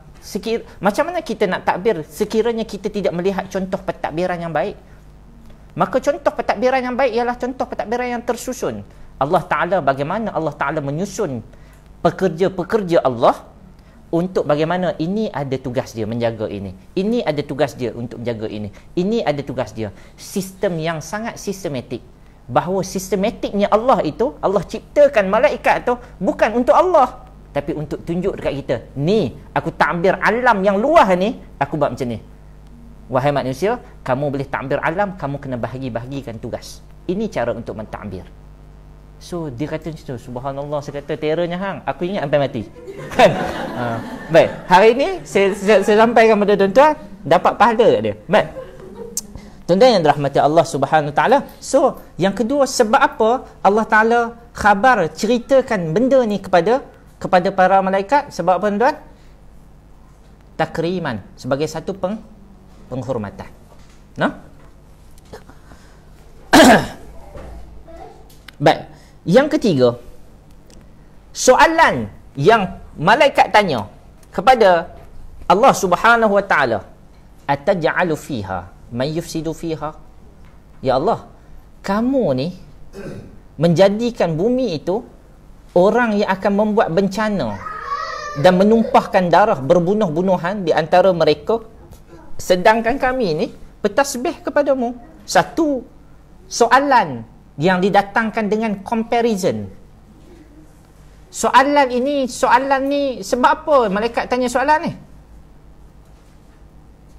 Speaker 1: Macam mana kita nak takbir sekiranya kita tidak melihat contoh pentadbiran yang baik? Maka contoh pentadbiran yang baik ialah contoh pentadbiran yang tersusun. Allah Ta'ala, bagaimana Allah Ta'ala menyusun pekerja-pekerja Allah untuk bagaimana ini ada tugas dia menjaga ini. Ini ada tugas dia untuk menjaga ini. Ini ada tugas dia. Sistem yang sangat sistematik. Bahawa sistematiknya Allah itu, Allah ciptakan malaikat tu bukan untuk Allah, tapi untuk tunjuk dekat kita, ni aku takbir alam yang luas ni, aku buat macam ni. Wahai manusia, kamu boleh takbir alam, kamu kena bahagikan tugas. Ini cara untuk mentakbir. So dia kata macam tu, subhanallah, saya kata terornya hang, aku ingat sampai mati. Kan? Baik, hari ni saya sampaikan kepada tuan-tuan, dapat pahala kat dia. Baik. Tuan-tuan yang dirahmati Allah Subhanahu Wa Taala. So, yang kedua, sebab apa Allah Taala khabar ceritakan benda ni kepada para malaikat? Sebab apa tuan-tuan? Takriman, sebagai satu penghormatan. Nah? Baik. Yang ketiga, soalan yang malaikat tanya kepada Allah Subhanahu Wa Taala, ataj'alu fiha man yufsidu fiha? Ya Allah, kamu ni menjadikan bumi itu orang yang akan membuat bencana dan menumpahkan darah berbunuh-bunuhan di antara mereka, sedangkan kami ni bertasbih kepadamu. Satu soalan yang didatangkan dengan comparison. Soalan ni sebab apa malaikat tanya soalan ni?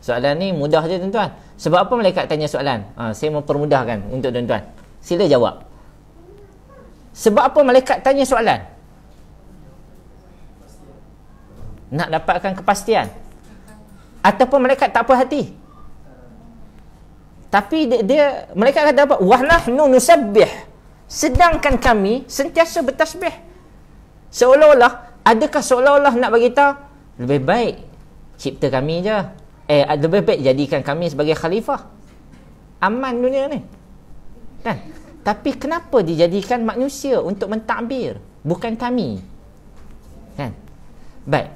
Speaker 1: Soalan ni mudah je tuan-tuan. Sebab apa malaikat tanya soalan? Saya mempermudahkan untuk tuan-tuan. Sila jawab. Sebab apa malaikat tanya soalan? Nak dapatkan kepastian. Ataupun malaikat tak puas hati. Tapi malaikat kata apa? Wa nahnu nusabbih. Sedangkan kami sentiasa bertasbih. Seolah-olah nak bagi tahu lebih baik cipta kami je. Lebih baik jadikan kami sebagai khalifah. Aman dunia ni. Kan? Tapi kenapa dijadikan manusia untuk mentadbir, bukan kami? Kan? Baik.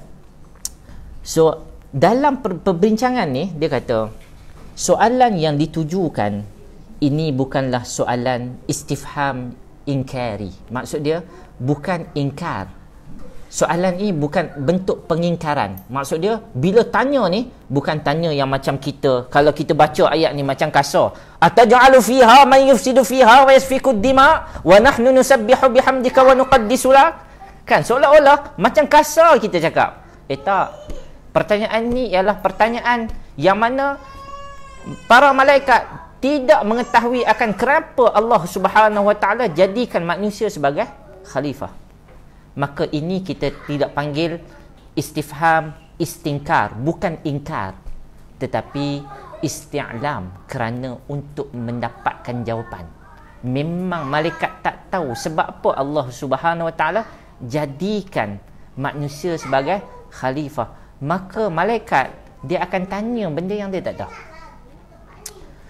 Speaker 1: So, dalam perbincangan ni, dia kata, soalan yang ditujukan, ini bukanlah soalan istifham inkari. Maksud dia, bukan ingkar. Soalan ini bukan bentuk pengingkaran. Maksud dia, bila tanya ni, bukan tanya yang macam kita, kalau kita baca ayat ni macam kasar. Ataj'alu fiha man yufsidu fiha wa yasfiku dima wa nahnu nusabbihu bihamdika wa nuqaddisu lak. Kan, seolah-olah macam kasar kita cakap. Tak. Pertanyaan ni ialah pertanyaan yang mana para malaikat tidak mengetahui akan kenapa Allah Subhanahu Wa Taala jadikan manusia sebagai khalifah. Maka ini kita tidak panggil istifham istingkar, bukan ingkar, tetapi isti'lam, kerana untuk mendapatkan jawapan. Memang malaikat tak tahu. Sebab apa Allah Subhanahu Wa Taala jadikan manusia sebagai khalifah? Maka malaikat dia akan tanya benda yang dia tak tahu.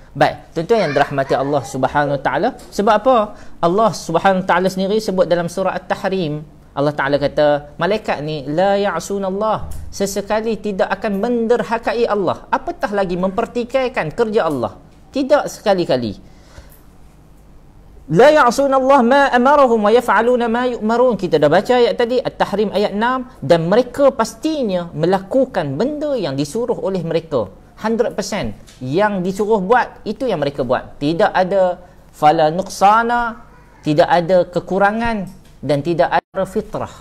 Speaker 1: Baik, tuan-tuan yang dirahmati Allah Subhanahu Wa Taala, sebab apa? Allah Subhanahu Wa Taala sendiri sebut dalam surah At-Tahrim, Allah Taala kata, malaikat ni la ya'sunallah, sesekali tidak akan menderhakai Allah, apatah lagi mempertikaikan kerja Allah. Tidak sekali-kali. La ya'sunallah ma amarahum wa yaf'aluna ma yu'marun. Kita dah baca ayat tadi, At-Tahrim ayat 6, dan mereka pastinya melakukan benda yang disuruh oleh mereka. 100% yang disuruh buat, itu yang mereka buat. Tidak ada fala nuqsana, tidak ada kekurangan, dan tidak ada fitrah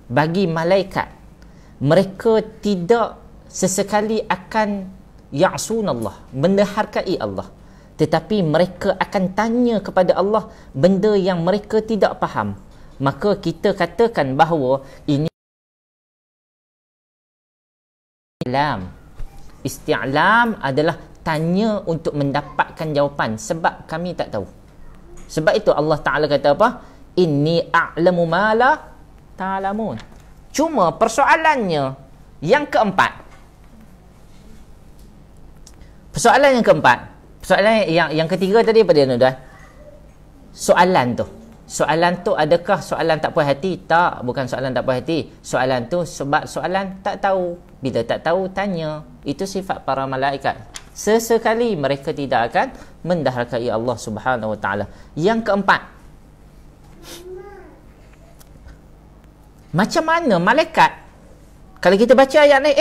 Speaker 1: bagi malaikat. Mereka tidak sesekali akan ya'sunallah, menderhakai Allah, tetapi mereka akan tanya kepada Allah benda yang mereka tidak faham. Maka kita katakan bahawa ini isti'lam adalah tanya untuk mendapatkan jawapan, sebab kami tak tahu. Sebab itu Allah Ta'ala kata apa? Inni a'lamu ma la ta'lamun. Cuma persoalannya yang keempat. Persoalan yang ketiga tadi apa dia, tuan-tuan? Soalan tu adakah soalan tak puas hati? Tak, bukan soalan tak puas hati. Soalan tu sebab soalan tak tahu. Bila tak tahu, tanya. Itu sifat para malaikat. Sesekali mereka tidak akan menderhakai Allah Subhanahu Wa Taala. Yang keempat, macam mana malaikat, kalau kita baca ayat ni,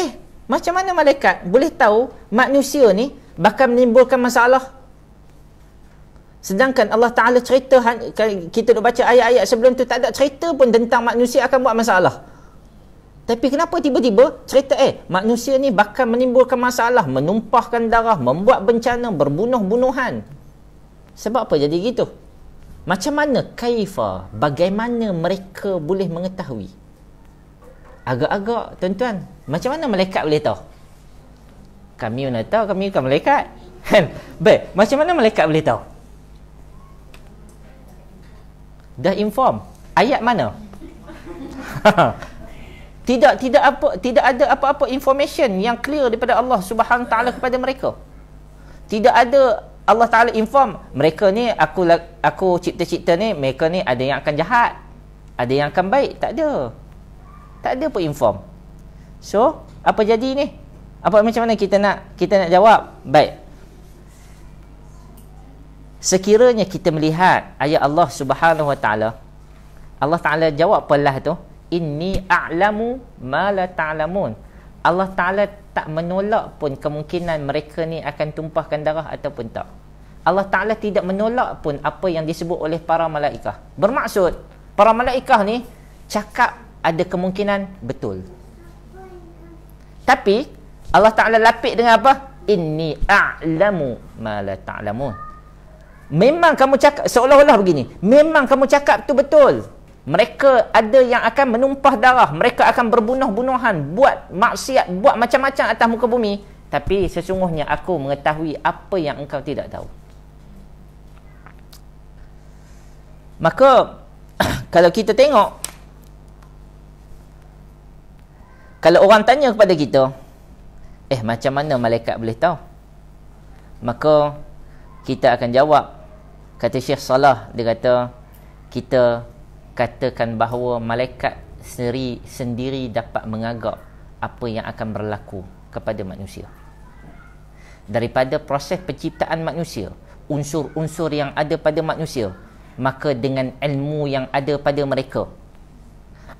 Speaker 1: macam mana malaikat boleh tahu manusia ni bakal menimbulkan masalah? Sedangkan Allah Ta'ala cerita, kita dah baca ayat-ayat sebelum tu, tak ada cerita pun tentang manusia akan buat masalah. Tapi kenapa tiba-tiba cerita manusia ni bakal menimbulkan masalah, menumpahkan darah, membuat bencana, berbunuh-bunuhan? Sebab apa jadi gitu? Macam mana kaifa, bagaimana mereka boleh mengetahui? Agak-agak, tuan-tuan, macam mana malaikat boleh tahu? Kami nak tahu, kami bukan malaikat. Baik, macam mana malaikat boleh tahu? Dah inform. Ayat mana? Tidak ada apa-apa information yang clear daripada Allah Subhanahu Taala kepada mereka. Tidak ada Allah Taala inform mereka ni, aku cipta ni, mereka ni ada yang akan jahat, ada yang akan baik. Tak ada pun inform. So apa jadi ni? Macam mana kita nak jawab? Baik, sekiranya kita melihat ayat Allah Subhanahu Wa Taala, Allah Taala jawab pelah tu, inni a'lamu ma la ta'lamun. Allah Ta'ala tak menolak pun kemungkinan mereka ni akan tumpahkan darah ataupun tak. Allah Ta'ala tidak menolak pun apa yang disebut oleh para malaikah. Bermaksud, para malaikah ni cakap ada kemungkinan betul. Tapi Allah Ta'ala lapik dengan apa? Inni a'lamu ma la ta'lamun. Memang kamu cakap, seolah-olah begini, memang kamu cakap tu betul. Mereka ada yang akan menumpah darah, mereka akan berbunuh-bunuhan, buat maksiat, buat macam-macam atas muka bumi. Tapi sesungguhnya aku mengetahui apa yang engkau tidak tahu. Maka kalau kita tengok, kalau orang tanya kepada kita, macam mana malaikat boleh tahu? Maka kita akan jawab, kata Syekh Salah, dia kata, kita katakan bahawa malaikat sendiri dapat mengagak apa yang akan berlaku kepada manusia. Daripada proses penciptaan manusia, unsur-unsur yang ada pada manusia, maka dengan ilmu yang ada pada mereka,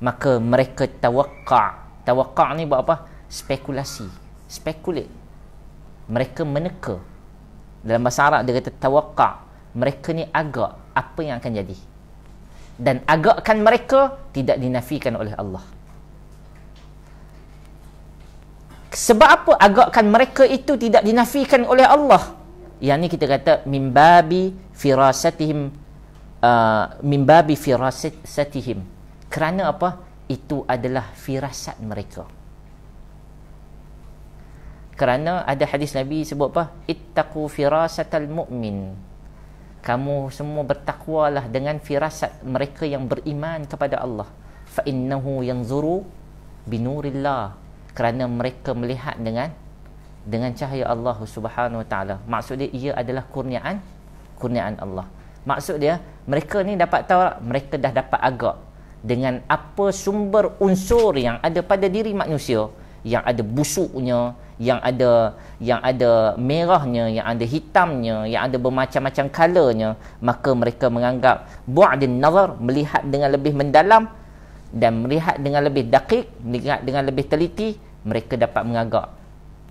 Speaker 1: maka mereka tawakka' ni buat apa? Speculate. Mereka meneka. Dalam bahasa Arab dia kata tawakka'. Mereka ni agak apa yang akan jadi. Dan agakkan mereka tidak dinafikan oleh Allah. Sebab apa agakkan mereka itu tidak dinafikan oleh Allah? Yang ni kita kata mimbabi firasatihim, kerana apa? Itu adalah firasat mereka. Kerana ada hadis Nabi sebut apa? Ittaqu firasatal mu'min. kamu semua bertakwalah dengan firasat mereka yang beriman kepada Allah. Fa innahu yanzuru binurillah, kerana mereka melihat dengan cahaya Allah Subhanahu wa taala. Maksud dia ia adalah kurniaan Allah. Maksud dia mereka ni dapat tahu, mereka dah dapat agak dengan apa sumber unsur yang ada pada diri manusia, yang ada busuknya, yang ada merahnya, yang ada hitamnya, yang ada bermacam-macam colornya, maka mereka menganggap bu'din nazar, melihat dengan lebih mendalam dan melihat dengan lebih dakik, melihat dengan lebih teliti, mereka dapat menganggap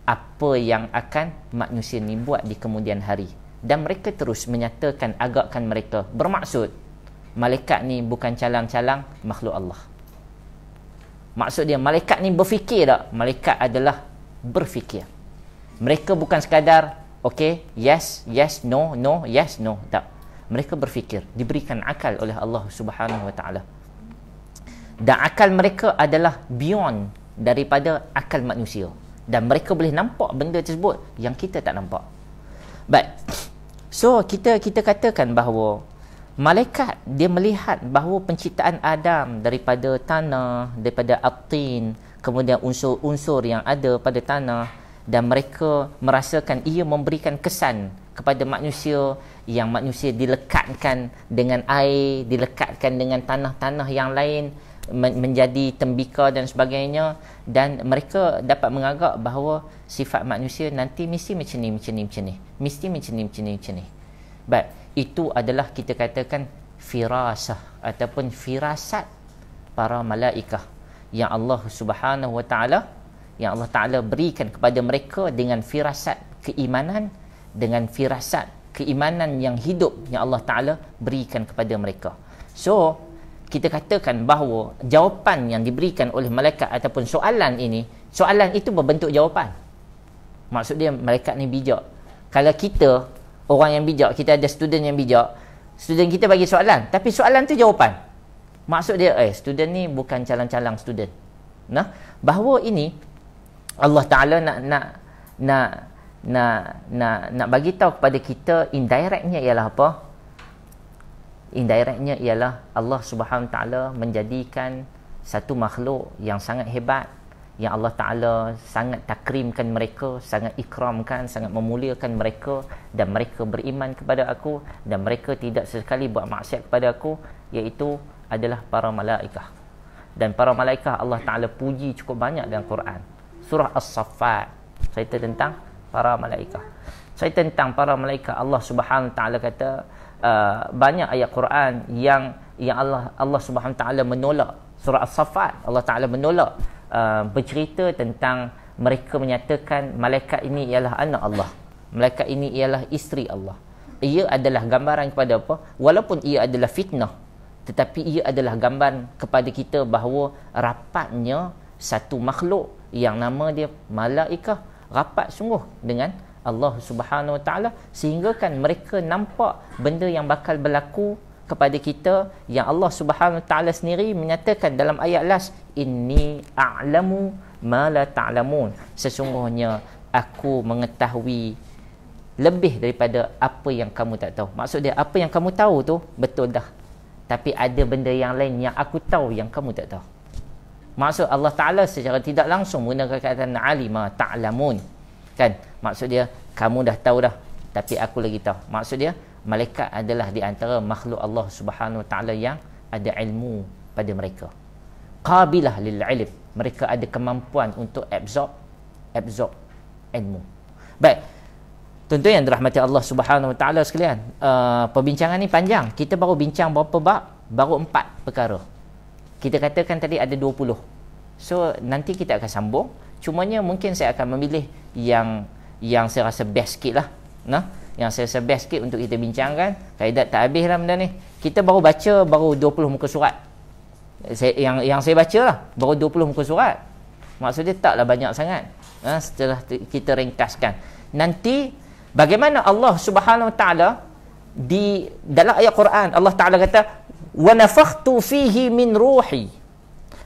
Speaker 1: apa yang akan manusia ni buat di kemudian hari. Dan mereka terus menyatakan agakan mereka, bermaksud malaikat ni bukan calang-calang makhluk Allah. Maksud dia malaikat ni berfikir tak? Malaikat adalah berfikir. Mereka bukan sekadar okay, yes, no, yes, no. Tak. Mereka berfikir, diberikan akal oleh Allah Subhanahu wa taala. Dan akal mereka adalah beyond daripada akal manusia. Dan mereka boleh nampak benda tersebut yang kita tak nampak. But so kita katakan bahawa malaikat dia melihat bahawa penciptaan Adam daripada tanah, daripada at-tin, kemudian unsur-unsur yang ada pada tanah, dan mereka merasakan ia memberikan kesan kepada manusia, yang manusia dilekatkan dengan air, dilekatkan dengan tanah-tanah yang lain, menjadi tembika dan sebagainya, dan mereka dapat menganggap bahawa sifat manusia nanti mesti macam ni, mesti macam ni. But itu adalah kita katakan firasah ataupun firasat para malaikah yang Allah Subhanahu wa taala, yang Allah Taala berikan kepada mereka dengan firasat keimanan, dengan firasat keimanan yang hidup yang Allah Taala berikan kepada mereka. So kita katakan bahawa jawapan yang diberikan oleh malaikat ataupun soalan itu berbentuk jawapan. Maksud dia malaikat ni bijak. Kalau kita orang yang bijak, kita ada student yang bijak, student kita bagi soalan, tapi soalan tu jawapan. Maksud dia student ni bukan calang-calang student. Nah, bahawa ini Allah Taala nak bagi tahu kepada kita, indirectnya ialah apa? Indirectnya ialah Allah Subhanahu Taala menjadikan satu makhluk yang sangat hebat, yang Allah Ta'ala sangat takrimkan mereka, sangat ikramkan, sangat memuliakan mereka, dan mereka beriman kepada aku, dan mereka tidak sesekali buat maksiat kepada aku, iaitu adalah para malaikah. Dan para malaikah Allah Ta'ala puji cukup banyak dalam Quran. Surah As-Saffat cerita tentang para malaikah. Cerita tentang para malaikah, Allah Subhanahu Ta'ala kata banyak ayat Quran yang Allah Subhanahu Ta'ala menolak. Surah As-Saffat Allah Ta'ala menolak, bercerita tentang mereka menyatakan malaikat ini ialah anak Allah, malaikat ini ialah isteri Allah. Ia adalah gambaran kepada apa? Walaupun ia adalah fitnah, tetapi ia adalah gambaran kepada kita bahawa rapatnya satu makhluk yang nama dia malaikah, rapat sungguh dengan Allah Subhanahu Wa Taala, sehingga kan mereka nampak benda yang bakal berlaku kepada kita, yang Allah Subhanahu Wa Taala sendiri menyatakan dalam ayat last, inni a'lamu ma la ta'lamun, sesungguhnya aku mengetahui lebih daripada apa yang kamu tak tahu. Maksud dia apa yang kamu tahu tu betul dah, tapi ada benda yang lain yang aku tahu yang kamu tak tahu. Maksud Allah Ta'ala secara tidak langsung menggunakan kata alima ta'lamun, kan? Maksud dia kamu dah tahu dah, tapi aku lagi tahu. Maksud dia malaikat adalah di antara makhluk Allah Subhanahu Wa Taala yang ada ilmu pada mereka. Qabilah lil ilm, mereka ada kemampuan untuk absorb ilmu. Baik, tentu yang dirahmati Allah Subhanahu Wa Taala sekalian, perbincangan ni panjang. Kita baru bincang berapa bab? Baru 4 perkara. Kita katakan tadi ada 20. So nanti kita akan sambung. Cumanya mungkin saya akan memilih yang saya rasa best sikit lah. Nah, yang saya rasa best sikit untuk kita bincangkan. Kaidat tak habis lah benda ni. Kita baru baca baru 20 muka surat. Yang saya baca lah baru 20 muka surat. Maksudnya taklah banyak sangat. Setelah kita ringkaskan, nanti bagaimana Allah Subhanahu Wa Taala di dalam ayat Quran Allah Taala kata wa nafakhtu fihi min ruhi,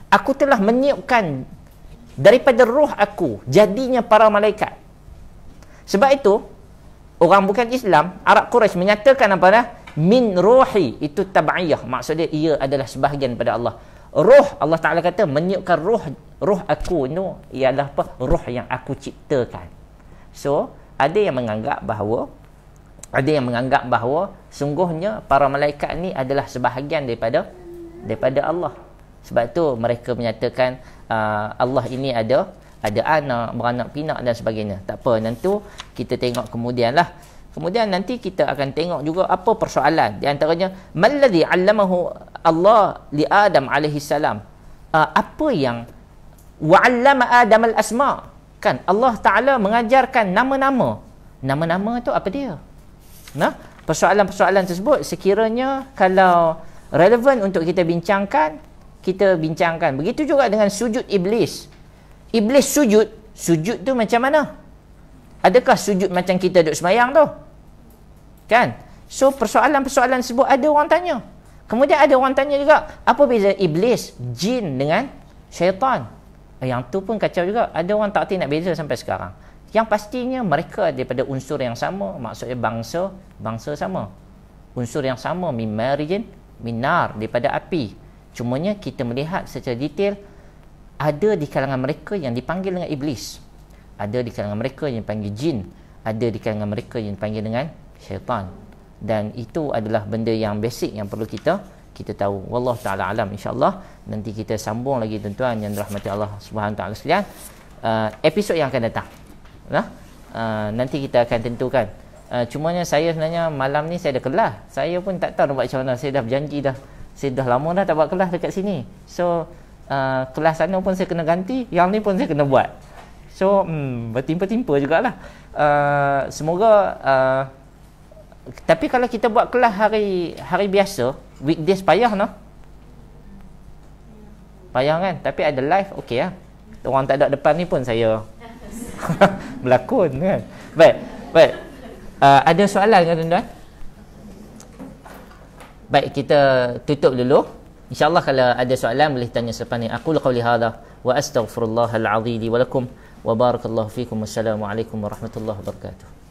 Speaker 1: aku telah meniupkan daripada roh aku jadinya para malaikat. Sebab itu orang bukan Islam, Arab Quraisy menyatakan apa dah? Min ruhi, itu tab'iyah, maksudnya ia adalah sebahagian pada Allah. Ruh, Allah Ta'ala kata meniupkan ruh aku itu ialah apa? Ruh yang aku ciptakan. So ada yang menganggap bahawa sungguhnya para malaikat ni adalah sebahagian daripada Allah. Sebab tu mereka menyatakan Allah ini ada anak, beranak pinak dan sebagainya. Tak apa, nanti kita tengok kemudian lah. Kemudian nanti kita akan tengok juga apa persoalan. Di antaranya, malladhi 'allamahu Allah li Adam alaihi salam. Apa yang wa'allama Adam al-asma'? Kan Allah Taala mengajarkan nama-nama. Nama-nama tu apa dia? Nah, persoalan-persoalan tersebut sekiranya kalau relevan untuk kita bincangkan, kita bincangkan. Begitu juga dengan sujud iblis. Iblis sujud tu macam mana? Adakah sujud macam kita duduk semayang tu? Kan? So persoalan-persoalan tersebut ada orang tanya. Kemudian ada orang tanya juga, apa beza iblis, jin dengan syaitan? Yang tu pun kacau juga. Ada orang tak nak beza sampai sekarang. Yang pastinya mereka daripada unsur yang sama, maksudnya bangsa sama. Unsur yang sama, min marijin min nar, daripada api. Cumanya kita melihat secara detail, ada di kalangan mereka yang dipanggil dengan iblis, ada di kalangan mereka yang dipanggil jin, ada di kalangan mereka yang dipanggil dengan syaitan. Dan itu adalah benda yang basic yang perlu kita tahu. Wallahu taala alam. Insyaallah nanti kita sambung lagi tuan-tuan yang dirahmati Allah Subhanahu taala sekalian, episod yang akan datang. Nanti kita akan tentukan. Cumanya saya sebenarnya malam ni saya ada kelas. Saya pun tak tahu nak buat macam mana. Saya dah berjanji dah. Saya dah lama dah tak buat kelas dekat sini. So kelas sana pun saya kena ganti, yang ni pun saya kena buat. So bertimpa-timpa jugalah. Semoga tapi kalau kita buat kelas hari biasa, weekdays payah noh. Payah kan? Tapi ada live okey lah. Orang tak ada depan ni pun saya berlakon kan. Baik. Ada soalan kan tuan-tuan? Baik, kita tutup dulu. InsyaAllah kalau ada soalan boleh tanya selepas ni. Aqulu qawli hadha wa astaghfirullahal azim li wa lakum wa barakallahu fikum. Wassalamualaikum warahmatullahi wabarakatuh.